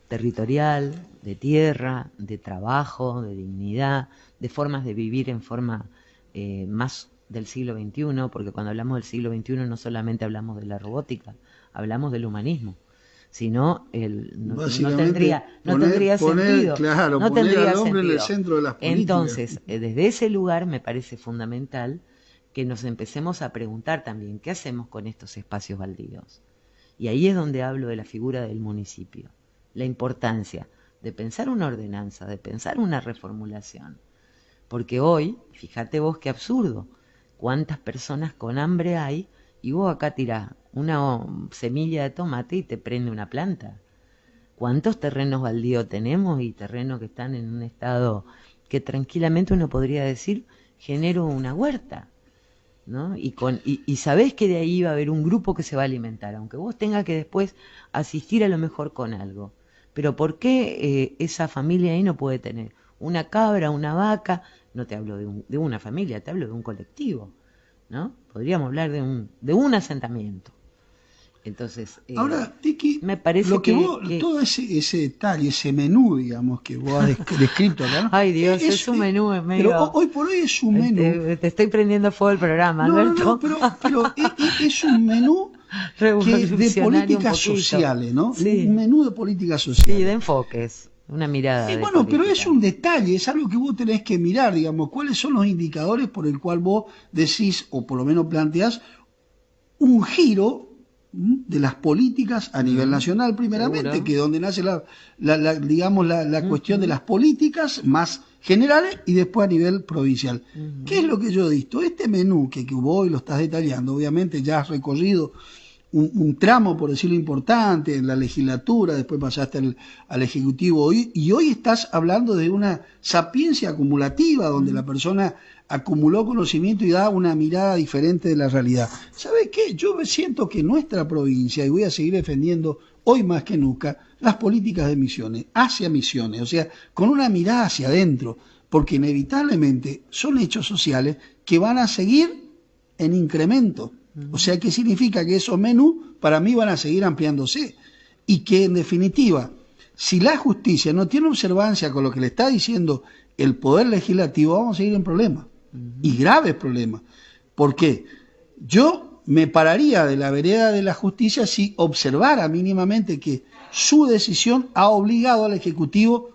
territorial, de tierra, de trabajo, de dignidad, de formas de vivir en forma más del siglo XXI, porque cuando hablamos del siglo XXI no solamente hablamos de la robótica, hablamos del humanismo. Si no, no tendría sentido. Claro, no poner tendría al hombre sentido. en el centro de las políticas. Entonces, desde ese lugar me parece fundamental que nos empecemos a preguntar también, ¿qué hacemos con estos espacios baldíos? Y ahí es donde hablo de la figura del municipio, la importancia de pensar una ordenanza, de pensar una reformulación. Porque hoy, fíjate vos qué absurdo, cuántas personas con hambre hay y vos acá tirás una semilla de tomate y te prende una planta. ¿Cuántos terrenos baldíos tenemos y terrenos que están en un estado que tranquilamente uno podría decir, genero una huerta, ¿no? Y sabés que de ahí va a haber un grupo que se va a alimentar, aunque vos tengas que después asistir a lo mejor con algo. Pero ¿por qué esa familia ahí no puede tener una cabra, una vaca? No te hablo de una familia, te hablo de un colectivo, ¿no? Podríamos hablar de un asentamiento. Entonces, ahora, Tiki, me parece lo que vos, todo ese detalle, ese menú, digamos, que vos has descrito acá, ¿no? Ay, Dios, es un menú, es medio... Pero hoy por hoy es un menú... Te estoy prendiendo fuego el programa, Alberto. No, pero es un menú de políticas sociales, ¿no? Sí. Un menú de políticas sociales. Sí, de enfoques, una mirada. Bueno, pero es un detalle, es algo que vos tenés que mirar, digamos, cuáles son los indicadores por el cual vos decís, o por lo menos planteás, un giro de las políticas a nivel nacional primeramente, seguro, que es donde nace la cuestión de las políticas más generales y después a nivel provincial. ¿Qué es lo que yo he visto? Este menú que vos hoy lo estás detallando, obviamente ya has recorrido un tramo, por decirlo importante, en la legislatura, después pasaste al Ejecutivo y hoy estás hablando de una sapiencia acumulativa donde la persona acumuló conocimiento y da una mirada diferente de la realidad. ¿Sabe qué? Yo siento que nuestra provincia, y voy a seguir defendiendo hoy más que nunca, las políticas de Misiones, hacia Misiones, o sea, con una mirada hacia adentro, porque inevitablemente son hechos sociales que van a seguir en incremento. O sea, ¿qué significa? Que esos menús para mí van a seguir ampliándose y que en definitiva, si la justicia no tiene observancia con lo que le está diciendo el Poder Legislativo, vamos a seguir en problemas, y graves problemas. ¿Por qué? Yo me pararía de la vereda de la justicia si observara mínimamente que su decisión ha obligado al Ejecutivo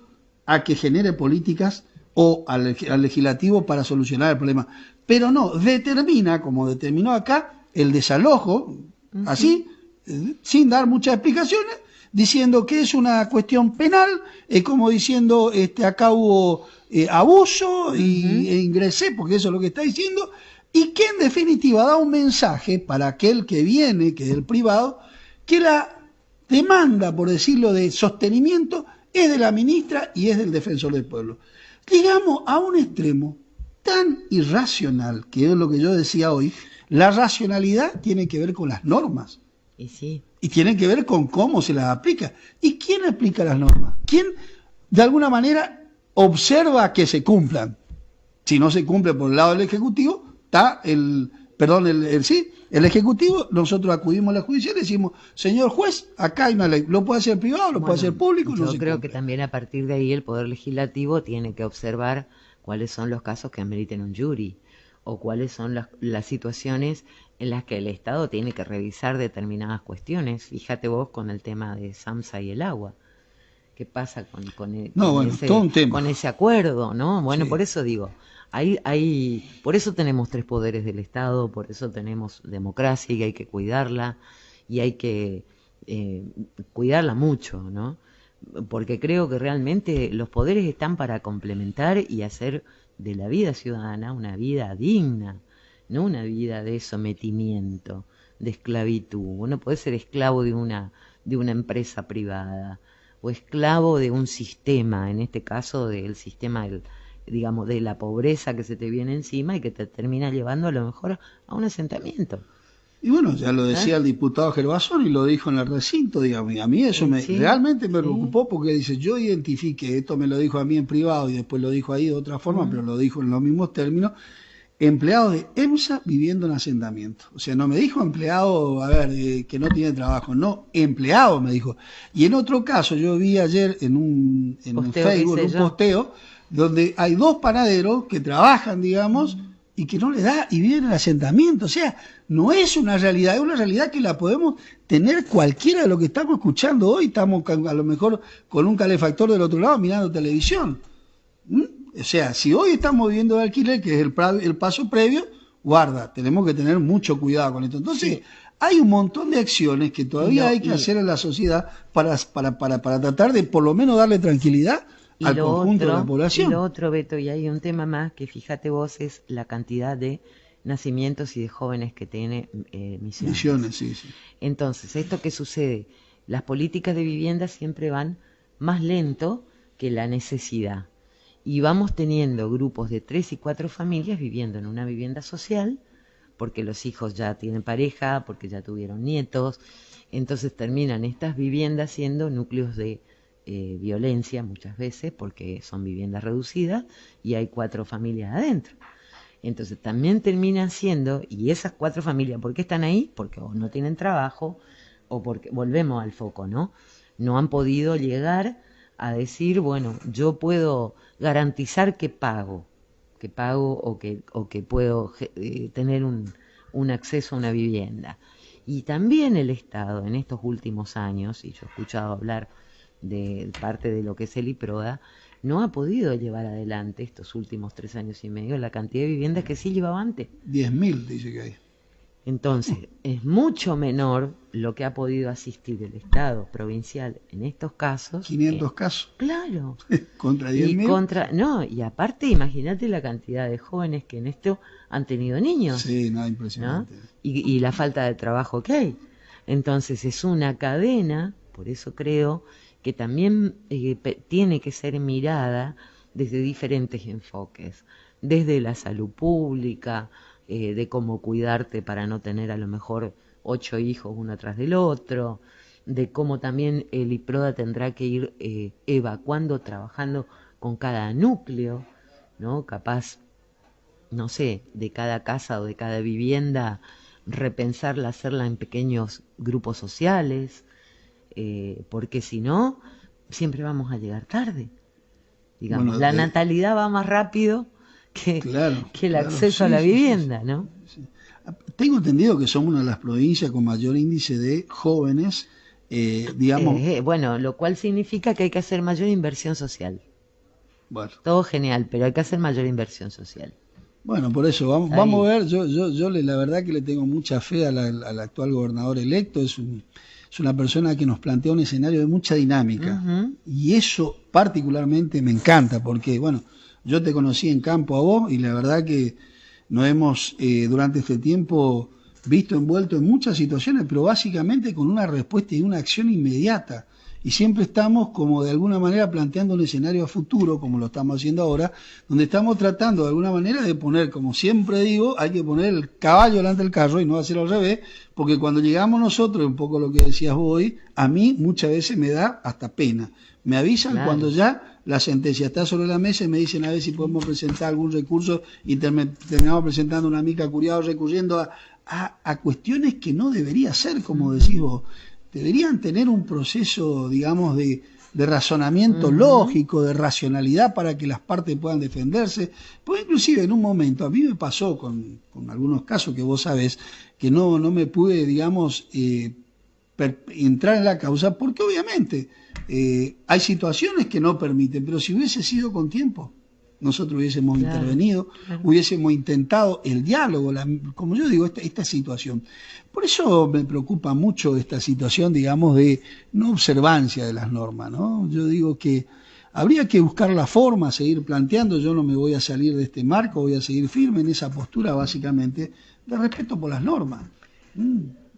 a que genere políticas o al Legislativo para solucionar el problema. Pero no, determina, como determinó acá, el desalojo, así, sin dar muchas explicaciones, diciendo que es una cuestión penal, como diciendo, acá hubo abuso e ingresé, porque eso es lo que está diciendo, y que en definitiva da un mensaje para aquel que viene, que es el privado, que la demanda, por decirlo, de sostenimiento es de la ministra y es del defensor del pueblo. Llegamos a un extremo tan irracional, que es lo que yo decía hoy. La racionalidad tiene que ver con las normas. Y sí. Y tiene que ver con cómo se las aplica. ¿Y quién aplica las normas? ¿Quién, de alguna manera, observa que se cumplan? Si no se cumple por el lado del Ejecutivo, está el Ejecutivo, nosotros acudimos a la judicial y decimos, señor juez, acá hay una ley. ¿Lo puede hacer privado, lo puede hacer público? Yo creo que también a partir de ahí el Poder Legislativo tiene que observar cuáles son los casos que ameriten un jury, o cuáles son las situaciones en las que el Estado tiene que revisar determinadas cuestiones. Fíjate vos con el tema de SAMSA y el agua, qué pasa con todo un tema. Con ese acuerdo, ¿no? Bueno, Sí. por eso digo, por eso tenemos 3 poderes del Estado, por eso tenemos democracia y hay que cuidarla y hay que cuidarla mucho, ¿no? Porque creo que realmente los poderes están para complementar y hacer de la vida ciudadana una vida digna, no una vida de sometimiento, de esclavitud. Uno puede ser esclavo de una empresa privada o esclavo de un sistema, en este caso del sistema digamos, de la pobreza que se te viene encima y que te termina llevando a lo mejor a un asentamiento. Y bueno, ya lo decía el diputado Gervasón y lo dijo en el recinto, digamos, y a mí eso realmente me preocupó porque dice, yo identifique, esto me lo dijo a mí en privado y después lo dijo ahí de otra forma, pero lo dijo en los mismos términos, empleados de EMSA viviendo en asentamiento. O sea, no me dijo empleado, que no tiene trabajo, no, empleado me dijo. Y en otro caso, yo vi ayer en un Facebook, un posteo, donde hay 2 panaderos que trabajan, digamos, y que no le da, y viven en asentamiento. O sea, no es una realidad, es una realidad que la podemos tener cualquiera de lo que estamos escuchando hoy. Estamos a lo mejor con un calefactor del otro lado mirando televisión. O sea, si hoy estamos viviendo de alquiler, que es el paso previo, guarda, tenemos que tener mucho cuidado con esto. Entonces, hay un montón de acciones que todavía hay que hacer en la sociedad para tratar de por lo menos darle tranquilidad al conjunto de la población. Y lo otro, Beto, y hay un tema más que fíjate vos, es la cantidad de nacimientos y de jóvenes que tiene Misiones. Sí. Entonces, ¿esto qué sucede? Las políticas de vivienda siempre van más lento que la necesidad. Y vamos teniendo grupos de 3 y 4 familias viviendo en una vivienda social, porque los hijos ya tienen pareja, porque ya tuvieron nietos, entonces terminan estas viviendas siendo núcleos de violencia muchas veces, porque son viviendas reducidas y hay 4 familias adentro. Entonces también terminan siendo, y esas 4 familias, ¿por qué están ahí? Porque o no tienen trabajo, o porque, volvemos al foco, ¿no? No han podido llegar a decir, bueno, yo puedo garantizar que pago o que puedo tener un acceso a una vivienda. Y también el Estado en estos últimos años, y yo he escuchado hablar de parte de lo que es el IPRODA, no ha podido llevar adelante estos últimos 3 años y medio la cantidad de viviendas que sí llevaba antes. 10.000 dice que hay. Entonces, es mucho menor lo que ha podido asistir el Estado provincial en estos casos. 500 casos. Claro. Contra 10.000. No, y aparte, imagínate la cantidad de jóvenes que en esto han tenido niños. Sí, nada, impresionante. ¿No? Y la falta de trabajo que hay. Entonces, es una cadena, por eso creo que también tiene que ser mirada desde diferentes enfoques. Desde la salud pública, de cómo cuidarte para no tener a lo mejor 8 hijos uno atrás del otro, de cómo también el IPRODA tendrá que ir evacuando, trabajando con cada núcleo, ¿no? Capaz, no sé, de cada casa o de cada vivienda, repensarla, hacerla en pequeños grupos sociales, porque si no, siempre vamos a llegar tarde. Digamos, bueno, la natalidad va más rápido que el acceso a la vivienda, ¿no? Sí. Tengo entendido que somos una de las provincias con mayor índice de jóvenes, digamos... bueno, lo cual significa que hay que hacer mayor inversión social. Bueno. Todo genial, pero hay que hacer mayor inversión social. Bueno, por eso, vamos a ver, yo la verdad que le tengo mucha fe al actual gobernador electo, es una persona que nos plantea un escenario de mucha dinámica, y eso particularmente me encanta, porque, bueno, yo te conocí en campo a vos y la verdad que nos hemos durante este tiempo visto envuelto en muchas situaciones, pero básicamente con una respuesta y una acción inmediata. Y siempre estamos como de alguna manera planteando un escenario a futuro, como lo estamos haciendo ahora, donde estamos tratando de alguna manera de poner, como siempre digo, hay que poner el caballo delante del carro y no hacerlo al revés, porque cuando llegamos nosotros, un poco lo que decías vos hoy, a mí muchas veces me da hasta pena. Me avisan cuando ya la sentencia está sobre la mesa y me dicen a ver si podemos presentar algún recurso y terminamos presentando una mica curiado recurriendo a cuestiones que no debería ser, como decís vos. Deberían tener un proceso, digamos, de razonamiento lógico, de racionalidad para que las partes puedan defenderse. Pues inclusive en un momento, a mí me pasó con algunos casos que vos sabés, que no me pude, digamos, entrar en la causa, porque obviamente hay situaciones que no permiten, pero si hubiese sido con tiempo, nosotros hubiésemos intervenido, hubiésemos intentado el diálogo, como yo digo, esta situación. Por eso me preocupa mucho esta situación, digamos, de no observancia de las normas, ¿no? Yo digo que habría que buscar la forma, seguir planteando, yo no me voy a salir de este marco, voy a seguir firme en esa postura básicamente de respeto por las normas.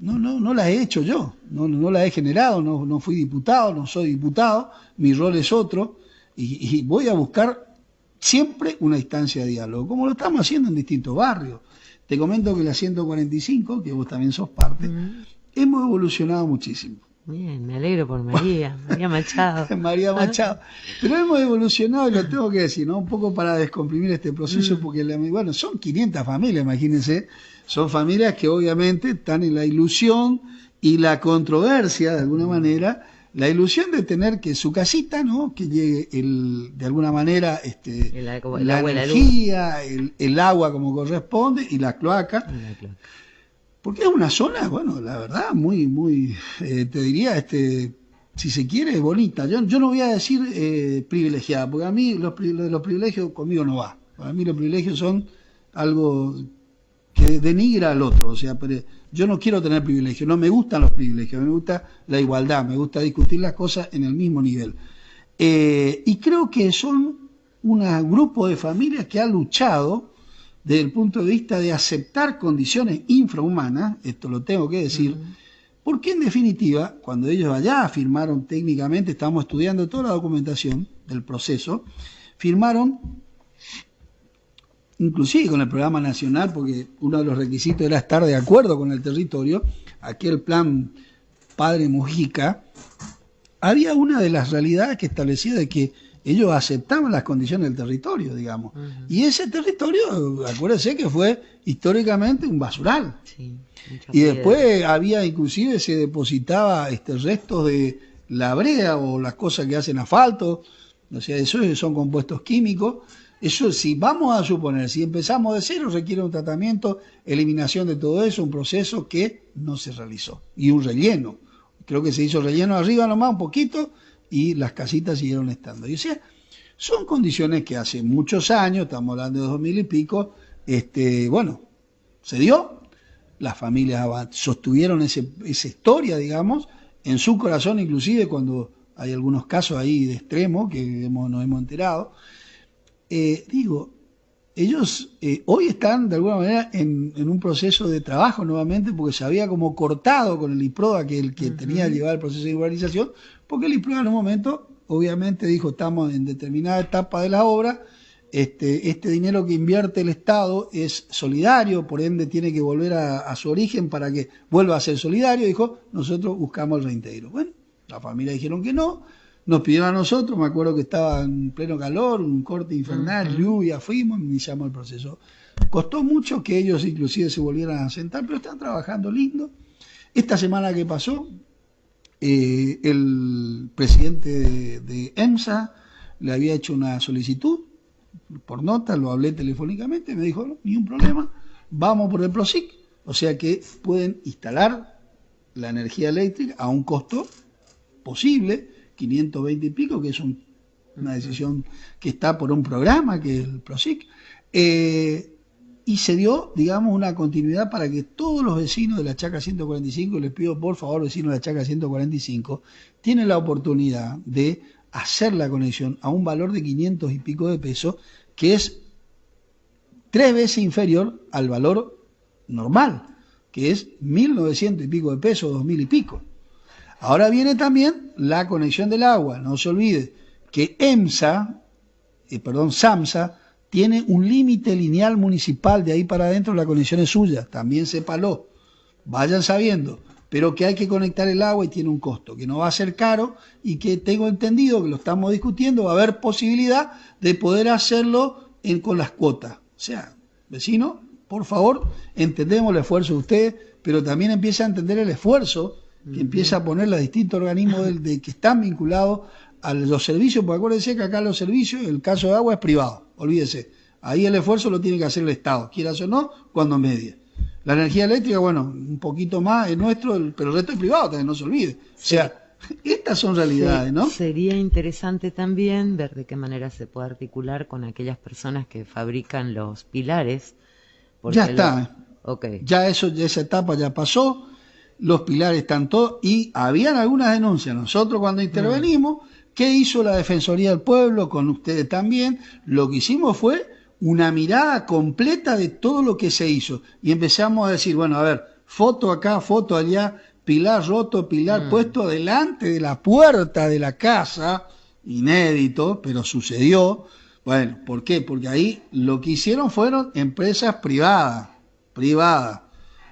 No las he hecho yo, no las he generado, no fui diputado, no soy diputado, mi rol es otro, y voy a buscar siempre una instancia de diálogo, como lo estamos haciendo en distintos barrios. Te comento que la 145, que vos también sos parte, hemos evolucionado muchísimo. Bien, me alegro por María Machado. María Machado. Pero hemos evolucionado, y lo tengo que decir, ¿no? Un poco para descomprimir este proceso, porque bueno, son 500 familias, imagínense, son familias que obviamente están en la ilusión y la controversia, de alguna manera, la ilusión de tener que su casita, ¿no? Que llegue de alguna manera la energía, el agua como corresponde y la cloaca. Porque es una zona, bueno, la verdad, muy, te diría, si se quiere, bonita. Yo no voy a decir privilegiada, porque a mí los privilegios conmigo no va. Para mí los privilegios son algo que denigra al otro, o sea, pero yo no quiero tener privilegios, no me gustan los privilegios, me gusta la igualdad, me gusta discutir las cosas en el mismo nivel. Y creo que son un grupo de familias que ha luchado desde el punto de vista de aceptar condiciones infrahumanas, esto lo tengo que decir, porque en definitiva, cuando ellos allá firmaron técnicamente, estábamos estudiando toda la documentación del proceso, firmaron inclusive con el programa nacional, porque uno de los requisitos era estar de acuerdo con el territorio, aquel plan Padre Mujica, había una de las realidades que establecía de que ellos aceptaban las condiciones del territorio, digamos. Y ese territorio, acuérdense que fue históricamente un basural. Sí, y después había, inclusive se depositaba restos de la brea o las cosas que hacen asfalto, o sea, eso son compuestos químicos. Eso, si vamos a suponer, si empezamos de cero, requiere un tratamiento, eliminación de todo eso, un proceso que no se realizó. Y un relleno. Creo que se hizo relleno arriba nomás un poquito y las casitas siguieron estando. Y o sea, son condiciones que hace muchos años, estamos hablando de 2000 y pico, bueno, se dio, las familias sostuvieron esa historia, digamos, en su corazón, inclusive cuando hay algunos casos ahí de extremo que nos hemos enterado. Ellos hoy están de alguna manera en un proceso de trabajo nuevamente, porque se había como cortado con el IPROA, que el que tenía que llevar el proceso de urbanización, porque el IPROA en un momento obviamente dijo, estamos en determinada etapa de la obra, este dinero que invierte el Estado es solidario, por ende tiene que volver a su origen para que vuelva a ser solidario, dijo, nosotros buscamos el reintegro. Bueno, la familia dijeron que no, nos pidieron a nosotros, me acuerdo que estaba en pleno calor, un corte infernal, lluvia, fuimos, iniciamos el proceso. Costó mucho que ellos inclusive se volvieran a sentar, pero están trabajando lindo. Esta semana que pasó, el presidente de EMSA le había hecho una solicitud, por nota, lo hablé telefónicamente, me dijo, no, ni un problema, vamos por el PROSIC, o sea que pueden instalar la energía eléctrica a un costo posible, 520 y pico, que es una decisión que está por un programa, que es el PROSIC, y se dio, digamos, una continuidad para que todos los vecinos de la Chaca 145, les pido por favor, vecinos de la Chaca 145, tienen la oportunidad de hacer la conexión a un valor de 500 y pico de pesos, que es 3 veces inferior al valor normal, que es 1.900 y pico de pesos, 2.000 y pico. Ahora viene también la conexión del agua. No se olvide que SAMSA tiene un límite lineal municipal, de ahí para adentro la conexión es suya, también sépalo, vayan sabiendo, pero que hay que conectar el agua y tiene un costo, que no va a ser caro y que tengo entendido que lo estamos discutiendo, va a haber posibilidad de poder hacerlo con las cuotas. O sea, vecino, por favor, entendemos el esfuerzo de ustedes, pero también empieza a entender el esfuerzo que empieza a poner los distintos organismos que están vinculados a los servicios, porque acuérdense que acá los servicios, el caso de agua es privado, olvídese, ahí el esfuerzo lo tiene que hacer el Estado, quieras o no, cuando medie. La energía eléctrica, bueno, un poquito más es nuestro, pero el resto es privado, también no se olvide. O sea, estas son realidades, ¿no? Sería interesante también ver de qué manera se puede articular con aquellas personas que fabrican los pilares. Ya está. Okay. Ya esa etapa ya pasó, los pilares están todos, y habían algunas denuncias. Nosotros cuando intervenimos, ¿qué hizo la Defensoría del Pueblo con ustedes también? Lo que hicimos fue una mirada completa de todo lo que se hizo. Y empezamos a decir, bueno, a ver, foto acá, foto allá, pilar roto, pilar puesto delante de la puerta de la casa, inédito, pero sucedió. Bueno, ¿por qué? Porque ahí lo que hicieron fueron empresas privadas.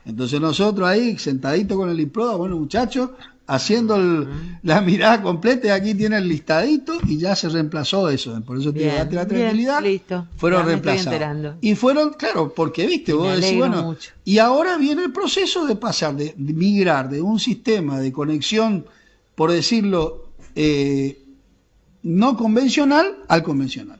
Entonces nosotros ahí, sentaditos con el IPRODA, bueno, muchachos, haciendo la mirada completa, y aquí tiene el listadito, y ya se reemplazó eso. Por eso te date la tranquilidad. Listo. Fueron reemplazados. Y fueron, claro, porque viste, vos decís, bueno, mucho. Y ahora viene el proceso de pasar, de migrar de un sistema de conexión, por decirlo, no convencional al convencional,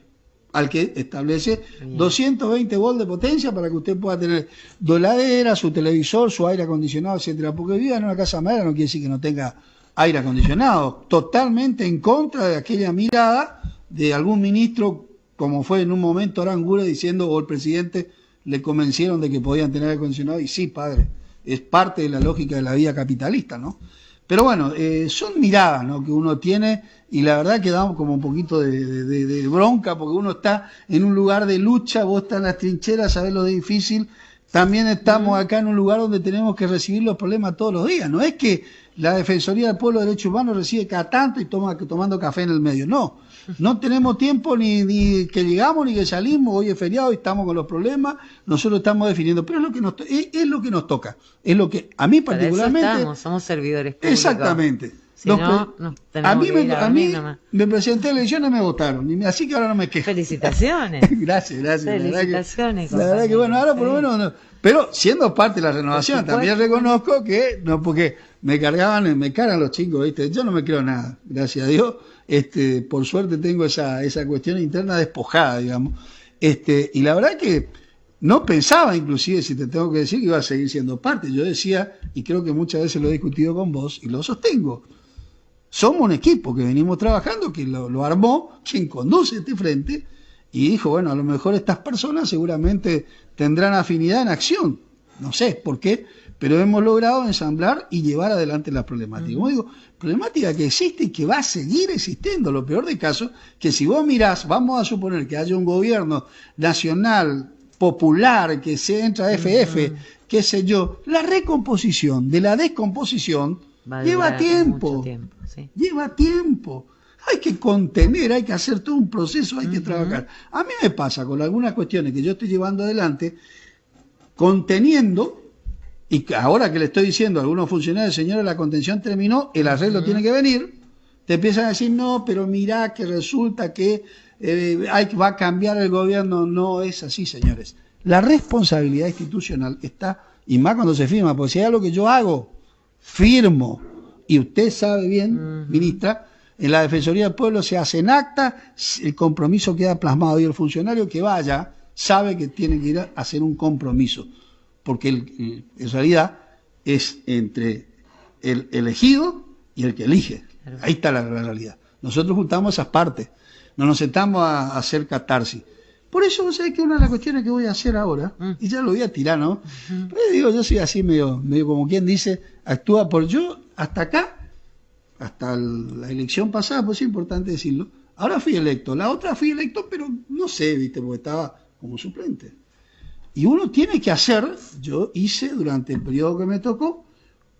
al que establece 220 volts de potencia para que usted pueda tener su heladera, su televisor, su aire acondicionado, etcétera. Porque viva en una casa de madera no quiere decir que no tenga aire acondicionado. Totalmente en contra de aquella mirada de algún ministro, como fue en un momento Aranguren diciendo, o el presidente le convencieron de que podían tener aire acondicionado. Y sí, padre, es parte de la lógica de la vida capitalista, ¿no? Pero bueno, son miradas, ¿no?, que uno tiene, y la verdad que damos como un poquito de bronca, porque uno está en un lugar de lucha, vos estás en las trincheras, sabés lo difícil. También estamos acá en un lugar donde tenemos que recibir los problemas todos los días. No es que la Defensoría del Pueblo de Derechos Humanos recibe cada tanto y tomando café en el medio. No tenemos tiempo ni que llegamos ni que salimos. Hoy es feriado y estamos con los problemas. Nosotros estamos definiendo. Pero es lo que nos toca. Es lo que a mí particularmente... Para eso somos servidores públicos. Exactamente. Si a mí me presenté a elecciones y me votaron, así que ahora no me quejo. Felicitaciones. Gracias. Felicitaciones. La verdad que bueno, ahora por lo menos no. Pero siendo parte de la renovación, también reconozco que no, porque me cargan los chingos, ¿viste? Yo no me creo nada, gracias a Dios. Por suerte tengo esa cuestión interna despojada, digamos. Y la verdad que no pensaba, inclusive, si te tengo que decir, que iba a seguir siendo parte. Yo decía, y creo que muchas veces lo he discutido con vos, y lo sostengo. Somos un equipo que venimos trabajando, que lo armó quien conduce este frente, y dijo, bueno, a lo mejor estas personas seguramente tendrán afinidad en acción. No sé por qué, pero hemos logrado ensamblar y llevar adelante la problemática. Como digo, problemática que existe y que va a seguir existiendo. Lo peor del caso, que si vos mirás, vamos a suponer que haya un gobierno nacional, popular, que se entra FF, qué sé yo, la recomposición de la descomposición lleva tiempo. Lleva tiempo. Hay que contener, hay que hacer todo un proceso, hay que trabajar. A mí me pasa con algunas cuestiones que yo estoy llevando adelante, conteniendo, y ahora que le estoy diciendo a algunos funcionarios, señores, la contención terminó, el arreglo tiene que venir, te empiezan a decir, no, pero mirá que resulta que va a cambiar el gobierno. No es así, señores. La responsabilidad institucional está, y más cuando se firma, porque si hay algo que yo hago, firmo, y usted sabe bien, ministra, en la Defensoría del Pueblo se hace en acta, el compromiso queda plasmado, y el funcionario que vaya sabe que tiene que ir a hacer un compromiso, porque en realidad es entre el elegido y el que elige. Ahí está la realidad. Nosotros juntamos esas partes, no nos sentamos a hacer catarsis. Por eso, vos sabés que una de las cuestiones que voy a hacer ahora, y ya lo voy a tirar, ¿no? Pero digo, yo soy así medio como quien dice, actúa por yo, hasta acá, hasta la elección pasada, pues es importante decirlo. Ahora fui electo, la otra fui electo, pero no sé, viste, porque estaba como suplente. Y uno tiene que hacer, yo hice durante el periodo que me tocó,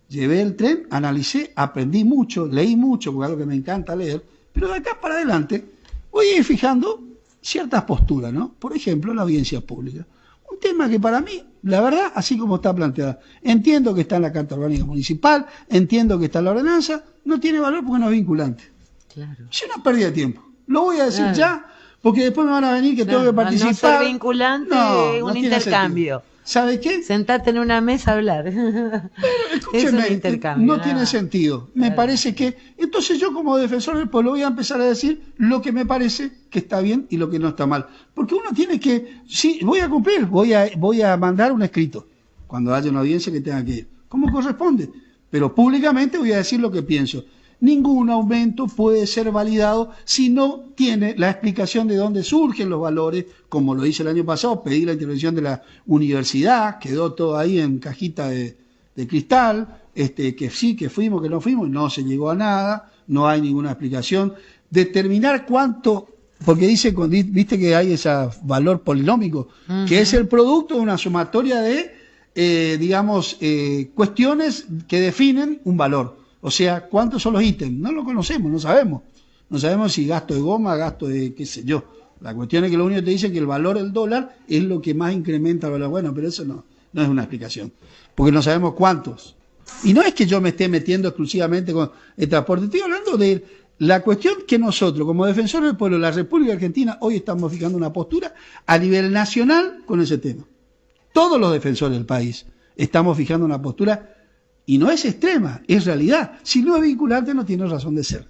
llevé el tren, analicé, aprendí mucho, leí mucho, porque es algo que me encanta leer, pero de acá para adelante voy a ir fijando ciertas posturas, ¿no? Por ejemplo, la audiencia pública. Un tema que para mí, la verdad, así como está planteada, entiendo que está en la Carta Orgánica Municipal, entiendo que está en la ordenanza, no tiene valor porque no es vinculante. Claro. Es una pérdida de tiempo. Lo voy a decir ya, porque después me van a venir que tengo que participar. No ser vinculante, un intercambio. ¿Sabe qué? Sentate en una mesa a hablar. Escúcheme, es un intercambio, no tiene sentido. Me parece que... Entonces yo como defensor del pueblo voy a empezar a decir lo que me parece que está bien y lo que no está mal. Porque uno tiene que... Sí, voy a cumplir, voy a mandar un escrito. cuando haya una audiencia que tenga que ir, como corresponde. Pero públicamente voy a decir lo que pienso. Ningún aumento puede ser validado si no tiene la explicación de dónde surgen los valores, como lo hice el año pasado, pedí la intervención de la universidad, quedó todo ahí en cajita de cristal, que sí, que fuimos, que no fuimos, no se llegó a nada, no hay ninguna explicación. Determinar cuánto, porque viste que hay ese valor polinómico, que es el producto de una sumatoria de, cuestiones que definen un valor. O sea, ¿cuántos son los ítems? No lo conocemos, no sabemos. No sabemos si gasto de goma, gasto de qué sé yo. La cuestión es que lo único que te dice es que el valor del dólar es lo que más incrementa el valor. Bueno, pero eso no es una explicación. Porque no sabemos cuántos. Y no es que yo me esté metiendo exclusivamente con el transporte. Estoy hablando de la cuestión que nosotros, como defensores del pueblo de la República Argentina, hoy estamos fijando una postura a nivel nacional con ese tema. Todos los defensores del país estamos fijando una postura. Y no es extrema, es realidad. Si no es vinculante, no tiene razón de ser.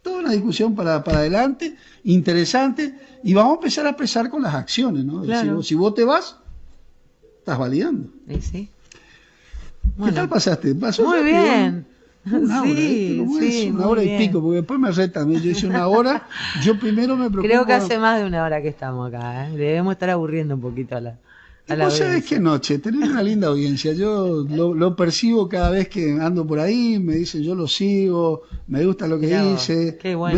Toda una discusión para adelante, interesante, y vamos a empezar a expresar con las acciones, ¿no? Claro. Si vos te vas, estás validando. Sí. Bueno. ¿Qué tal pasaste? ¿Pasó muy rápido? Bien. Una hora, sí, una hora bien. y pico, porque después me retan. Yo hice una hora, yo primero me preocupo. Creo que hace más de una hora que estamos acá, ¿eh? Debemos estar aburriendo un poquito a la vos sabés qué noche, tenés una linda audiencia. Yo lo percibo cada vez que ando por ahí, me dicen yo lo sigo, me gusta lo que dice, bueno.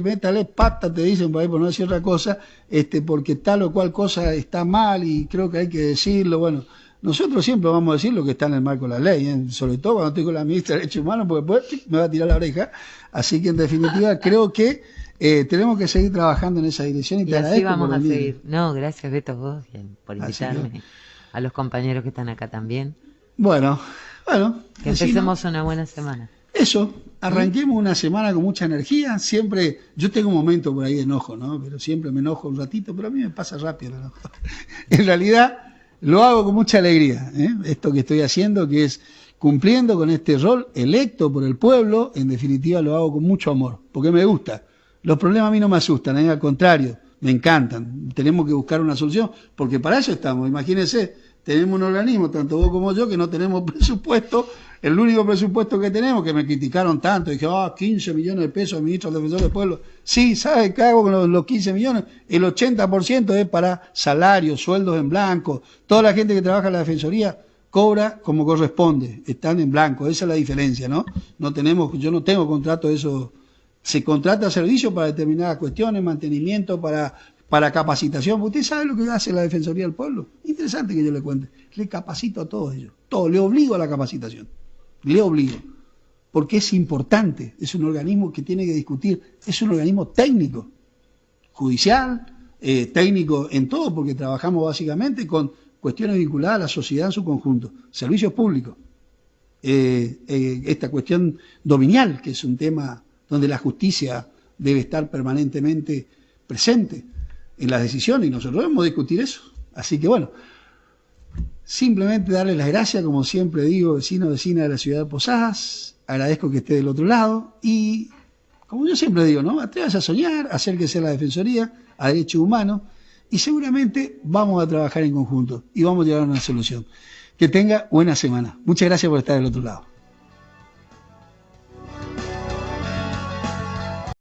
métale pata, te dicen por ahí por no decir otra cosa, porque tal o cual cosa está mal y creo que hay que decirlo. Bueno, nosotros siempre vamos a decir lo que está en el marco de la ley, ¿eh? Sobre todo cuando estoy con la ministra de Derechos Humanos, porque después me va a tirar la oreja. Así que en definitiva creo que tenemos que seguir trabajando en esa dirección y te así agradezco vamos por a venir. seguir. No, gracias Beto vos por invitarme, a los compañeros que están acá también. Bueno. Que empecemos una buena semana. Eso, arranquemos una semana con mucha energía. Siempre, yo tengo un momento por ahí de enojo, ¿no? Pero siempre me enojo un ratito, pero a mí me pasa rápido el enojo. En realidad, lo hago con mucha alegría, ¿eh? Esto que estoy haciendo, que es cumpliendo con este rol electo por el pueblo, en definitiva lo hago con mucho amor, porque me gusta. Los problemas a mí no me asustan, al contrario, me encantan. Tenemos que buscar una solución, porque para eso estamos. Imagínense, tenemos un organismo, tanto vos como yo, que no tenemos presupuesto. El único presupuesto que tenemos, que me criticaron tanto, dije, 15 millones de pesos, ministro del Defensor del Pueblo. Sí, ¿sabe qué hago con los 15 millones? El 80% es para salarios, sueldos en blanco. Toda la gente que trabaja en la Defensoría cobra como corresponde, están en blanco. Esa es la diferencia, ¿no? Yo no tengo contrato de eso. Se contrata servicio para determinadas cuestiones, mantenimiento, para capacitación. ¿Usted sabe lo que hace la Defensoría del Pueblo? Interesante que yo le cuente. Le capacito a todos ellos. Todo, le obligo a la capacitación. Le obligo. Porque es importante. Es un organismo que tiene que discutir. Es un organismo técnico, judicial, técnico en todo, porque trabajamos básicamente con cuestiones vinculadas a la sociedad en su conjunto. Servicios públicos. Esta cuestión dominial, que es un tema donde la justicia debe estar permanentemente presente en las decisiones, y nosotros debemos discutir eso. Así que bueno, simplemente darles las gracias, como siempre digo, vecino, vecina de la ciudad de Posadas, agradezco que esté del otro lado, y como yo siempre digo, ¿no? Atrévase a soñar, acérquese a la Defensoría, a Derechos Humanos, y seguramente vamos a trabajar en conjunto, y vamos a llegar a una solución. Que tenga buena semana. Muchas gracias por estar del otro lado.